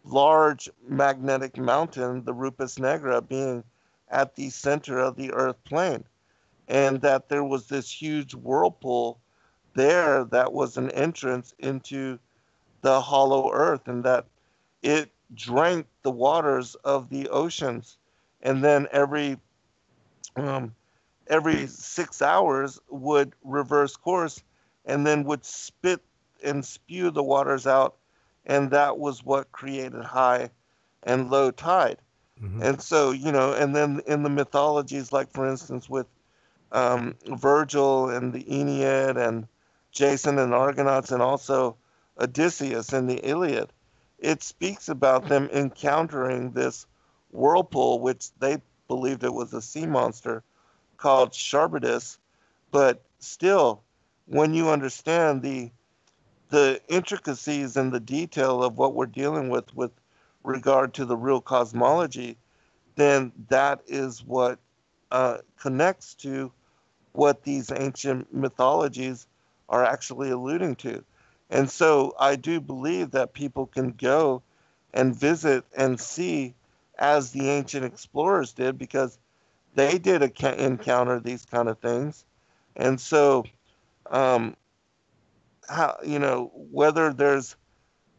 large magnetic mountain, the Rupus Negra, being at the center of the Earth plane, and that there was this huge whirlpool there that was an entrance into the hollow Earth, and that it drank the waters of the oceans, and then um, every 6 hours would reverse course, and then would spit and spew the waters out, and that was what created high and low tide. Mm-hmm. And so, and then in the mythologies, like for instance with Virgil and the Aeneid and Jason and Argonauts and also Odysseus in the Iliad, it speaks about them encountering this whirlpool, which they believed it was a sea monster called Charybdis. But still, when you understand the intricacies and the detail of what we're dealing with regard to the real cosmology, then that is what connects to what these ancient mythologies are actually alluding to. And so I do believe that people can go and visit and see as the ancient explorers did because they did encounter these kind of things. And so, um, whether there's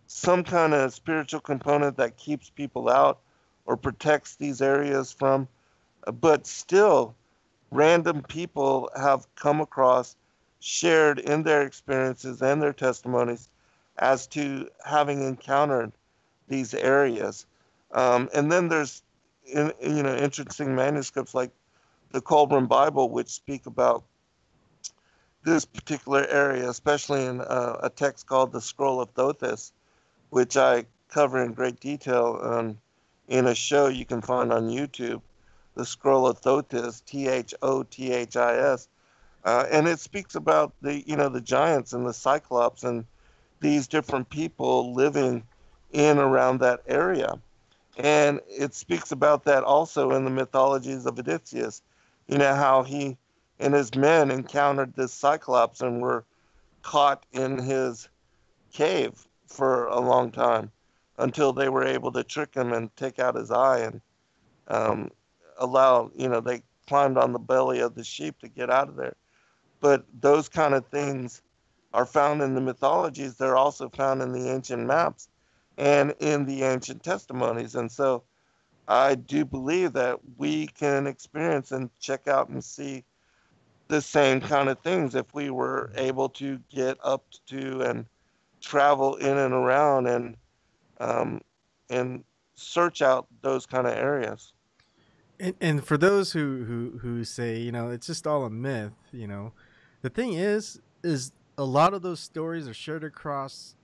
some kind of spiritual component that keeps people out or protects these areas from, but still, random people have come across, shared in their experiences and their testimonies as to having encountered these areas. And then there's, interesting manuscripts like the Colburn Bible, which speak about this particular area, especially in a text called the Scroll of Thothis, which I cover in great detail in a show you can find on YouTube, the Scroll of Thothis, Thothis, and it speaks about the giants and the Cyclops and these different people living in around that area. And it speaks about that also in the mythologies of Odysseus, how he and his men encountered this Cyclops and were caught in his cave for a long time until they were able to trick him and take out his eye and um, they climbed on the belly of the sheep to get out of there. But those kind of things are found in the mythologies. They're also found in the ancient maps and in the ancient testimonies. And so I do believe that we can experience and check out and see the same kind of things if we were able to get up to and travel in and around um, and search out those kind of areas. And for those who say, it's just all a myth, the thing is a lot of those stories are shared across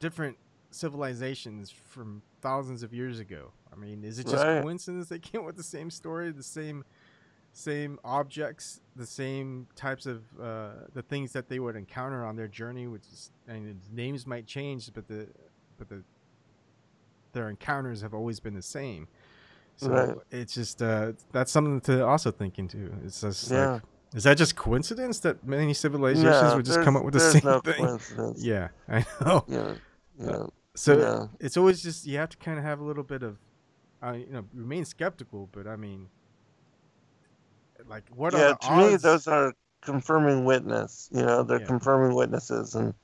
different civilizations from thousands of years ago. I mean, is it just Right, coincidence they came with the same story, the same objects, the same types of the things that they would encounter on their journey, which is, and names might change, but their encounters have always been the same. right. So it's just that's something to also think into. It's just like, Yeah. is that just coincidence that many civilizations No, would just come up with the there's same no thing? coincidence. Yeah, I know. You know, you Uh, know, so no. it's always just, you have to kind of have a little bit of, remain skeptical. But I mean, like, what are Yeah, the to me, odds? those are confirming witness. They're Yeah, confirming witnesses. And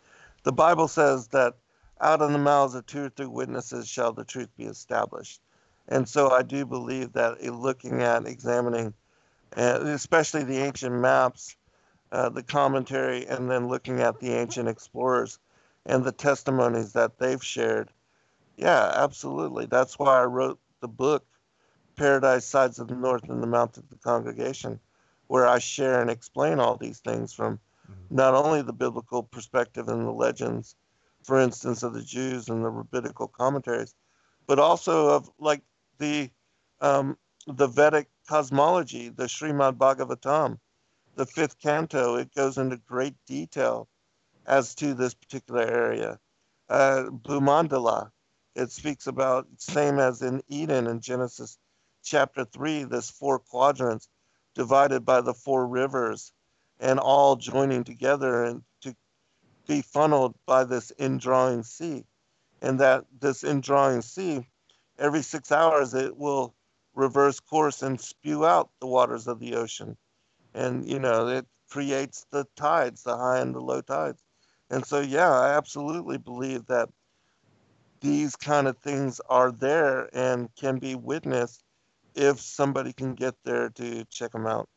the Bible says that out of the mouths of two or three witnesses shall the truth be established. And so I do believe that in looking at, examining, especially the ancient maps, the commentary, and then looking at the ancient explorers and the testimonies that they've shared, yeah, absolutely. That's why I wrote the book Paradise Sides of the North and the Mount of the Congregation, where I share and explain all these things from mm-hmm. not only the biblical perspective and the legends, for instance, of the Jews and the rabbinical commentaries, but also of like the um, the Vedic cosmology, the Srimad Bhagavatam, the fifth canto. It goes into great detail as to this particular area. Bhumandala, it speaks about, same as in Eden in Genesis chapter 3, this four quadrants divided by the four rivers and all joining together and to be funneled by this indrawing sea. And that this indrawing sea, every 6 hours, it will reverse course and spew out the waters of the ocean. And, it creates the tides, the high and the low tides. And so, yeah, I absolutely believe that these kind of things are there and can be witnessed if somebody can get there to check them out.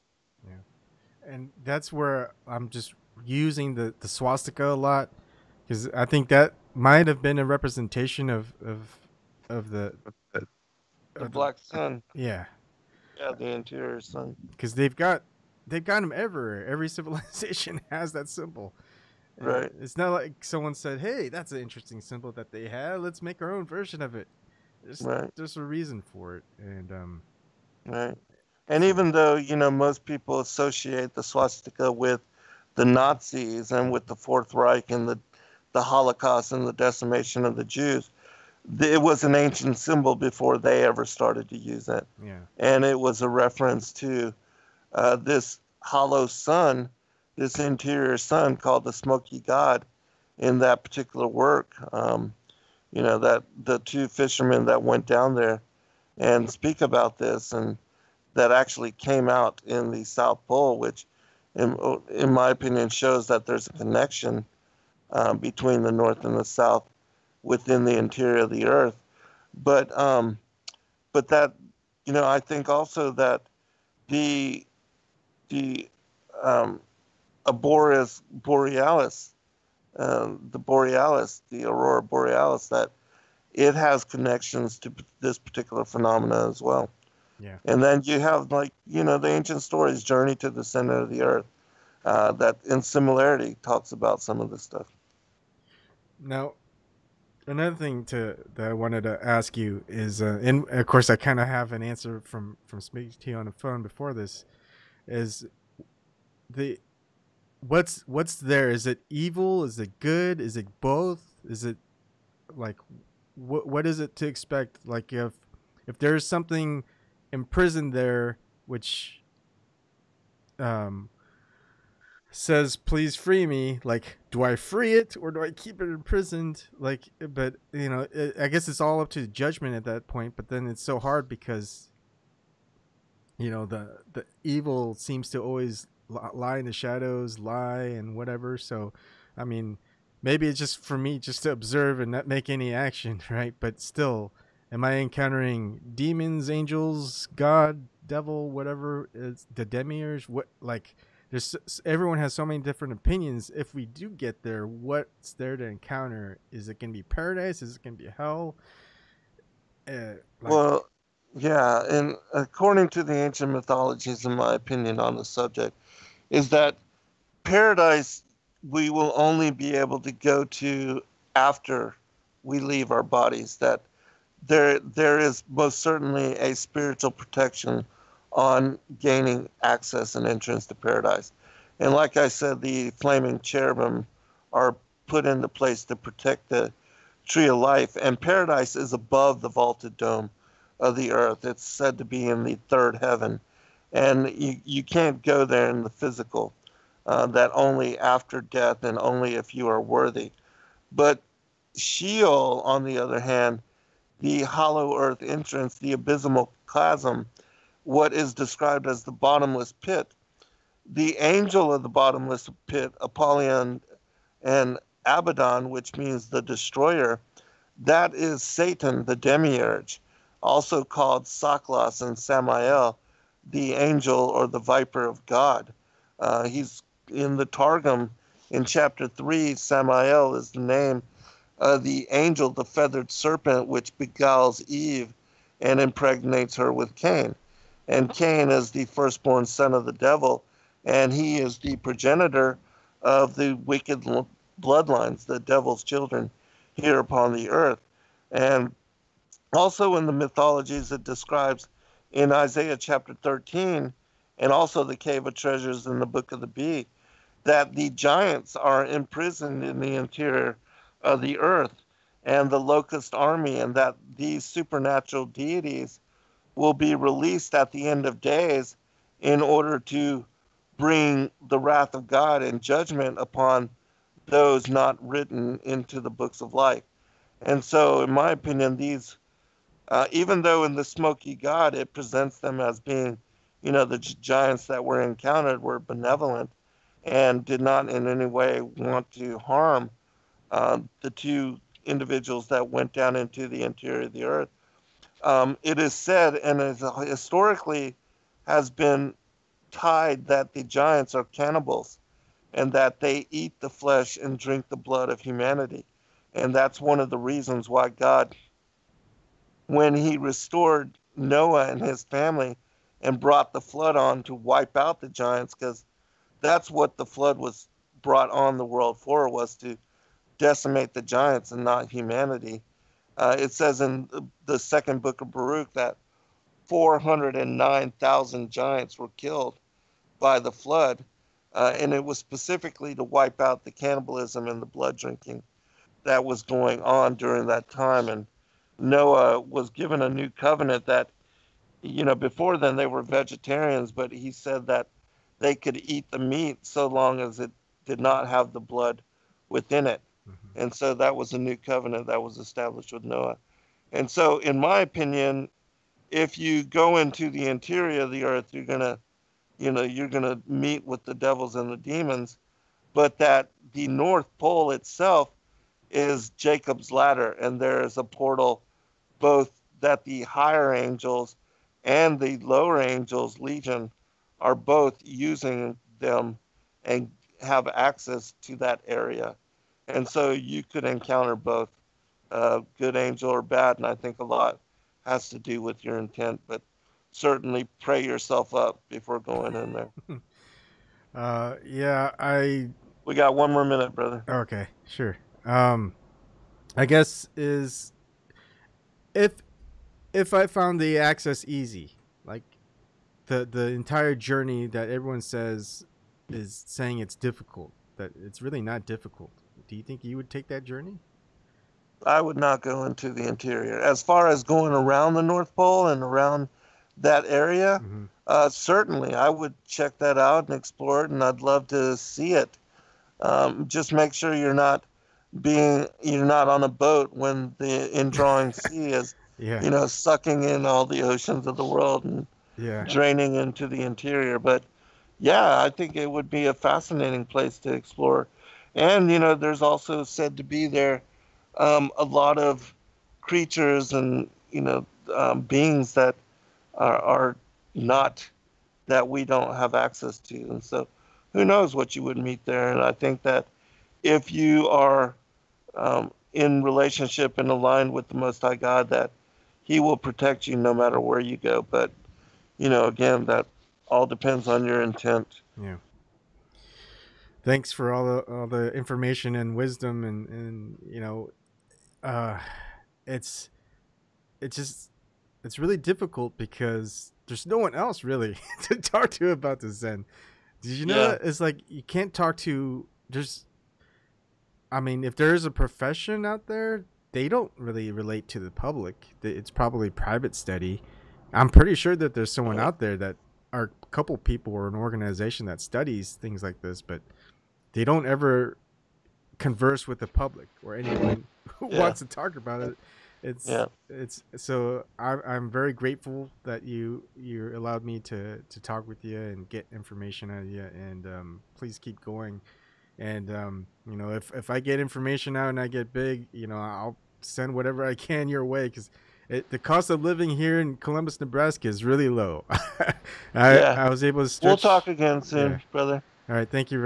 Yeah. And that's where I'm just using the swastika a lot. because I think that might have been a representation of The the black sun, yeah, yeah, the interior sun, because they've got them everywhere. Every civilization has that symbol. right, It's not like someone said, "Hey, that's an interesting symbol that they had. Let's make our own version of it." right, There's a reason for it, and right. And so even though, most people associate the swastika with the Nazis and with the Fourth Reich and the Holocaust and the decimation of the Jews, it was an ancient symbol before they ever started to use it. yeah, And it was a reference to this hollow sun, this interior sun called the Smoky God in that particular work. That the two fishermen that went down there and speak about this, and that actually came out in the South Pole, which, in my opinion, shows that there's a connection between the North and the South within the interior of the Earth. But but that, I think also that the the um, borealis, the aurora borealis, that it has connections to this particular phenomena as well. yeah. And then you have, like, the ancient stories, Journey to the Center of the Earth, that in similarity talks about some of this stuff. Now, another thing that I wanted to ask you is, and of course, I kind of have an answer from speaking to you on the phone before this. Is the what's there? Is it evil? Is it good? Is it both? Is it like what is it to expect? Like if there's something imprisoned there, which um says please free me, like do I free it or do I keep it imprisoned? Like, but I guess it's all up to judgment at that point. But then it's so hard because the evil seems to always lie in the shadows, lie and whatever. So I mean, maybe it's just for me just to observe and not make any action, right? But still, am I encountering demons, angels, god, devil, whatever is the demiurge? What, like, there's everyone has so many different opinions. If we do get there, what's there to encounter? Is it gonna be paradise? Is it gonna be hell? Like, Well, yeah, and according to the ancient mythologies, in my opinion on the subject, is that paradise we will only be able to go to after we leave our bodies. That there is most certainly a spiritual protection on gaining access and entrance to paradise. And like I said, the flaming cherubim are put into place to protect the tree of life. And paradise is above the vaulted dome of the earth. It's said to be in the third heaven. And you can't go there in the physical, that only after death and only if you are worthy. But Sheol, on the other hand, the hollow earth entrance, the abysmal chasm, what is described as the bottomless pit. The angel of the bottomless pit, Apollyon and Abaddon, which means the destroyer, that is Satan, the demiurge, also called Saklos and Samael, the angel or the viper of God. He's in the Targum in chapter 3. Samael is the name the angel, the feathered serpent, which beguiles Eve and impregnates her with Cain. And Cain is the firstborn son of the devil, and he is the progenitor of the wicked bloodlines, the devil's children here upon the earth. And also in the mythologies, it describes in Isaiah chapter 13, and also the Cave of Treasures in the Book of the Bee, that the giants are imprisoned in the interior of the earth and the locust army, and that these supernatural deities will be released at the end of days in order to bring the wrath of God and judgment upon those not written into the books of life. And so, in my opinion, these, even though in the Smoky God it presents them as being, the giants that were encountered were benevolent and did not in any way want to harm the two individuals that went down into the interior of the earth. It is said, and is historically has been tied, that the giants are cannibals, and that they eat the flesh and drink the blood of humanity. And that's one of the reasons why God, when he restored Noah and his family and brought the flood on to wipe out the giants, because that's what the flood was brought on the world for, was to decimate the giants and not humanity. It says in the second book of Baruch that 409,000 giants were killed by the flood, and it was specifically to wipe out the cannibalism and the blood drinking that was going on during that time. And Noah was given a new covenant that, before then they were vegetarians, but he said that they could eat the meat so long as it did not have the blood within it. Mm-hmm. And so that was a new covenant that was established with Noah. And so, in my opinion, if you go into the interior of the earth, you're gonna meet with the devils and the demons, but that the North Pole itself is Jacob's ladder, and there is a portal both that the higher angels and the lower angels legion are both using them and have access to that area. And so you could encounter both, good angel or bad, and I think a lot has to do with your intent, but certainly pray yourself up before going in there. Yeah, I We got one more minute, brother. okay, sure. I guess is if I found the access easy, like the entire journey that everyone says is saying it's difficult, that it's really not difficult. Do you think you would take that journey? I would not go into the interior. As far as going around the North Pole and around that area, Mm-hmm. certainly I would check that out and explore it, and I'd love to see it. Just make sure you're not on a boat when the indrawing sea is, Yeah, sucking in all the oceans of the world and yeah. draining into the interior. But yeah, I think it would be a fascinating place to explore. And, there's also said to be there a lot of creatures and, beings that are not, that we don't have access to. And so who knows what you would meet there. And I think that if you are in relationship and aligned with the Most High God, that He will protect you no matter where you go. But, again, that all depends on your intent. Yeah. Thanks for all the information and wisdom, and uh it's just it's really difficult because there's no one else really to talk to about the Zen. Did you know Yeah. that? It's like you can't talk to just I mean, if there is a profession out there, they don't really relate to the public. It's probably private study. I'm pretty sure that there's someone out there that are a couple people or an organization that studies things like this, but they don't ever converse with the public or anyone who Yeah. wants to talk about it. Yeah. It's so I'm very grateful that you allowed me to talk with you and get information out of you, and please keep going. And if I get information out and I get big, I'll send whatever I can your way, because the cost of living here in Columbus, Nebraska is really low. Yeah. I was able to We'll stretch. talk again Yeah. soon, brother. All right. Thank you.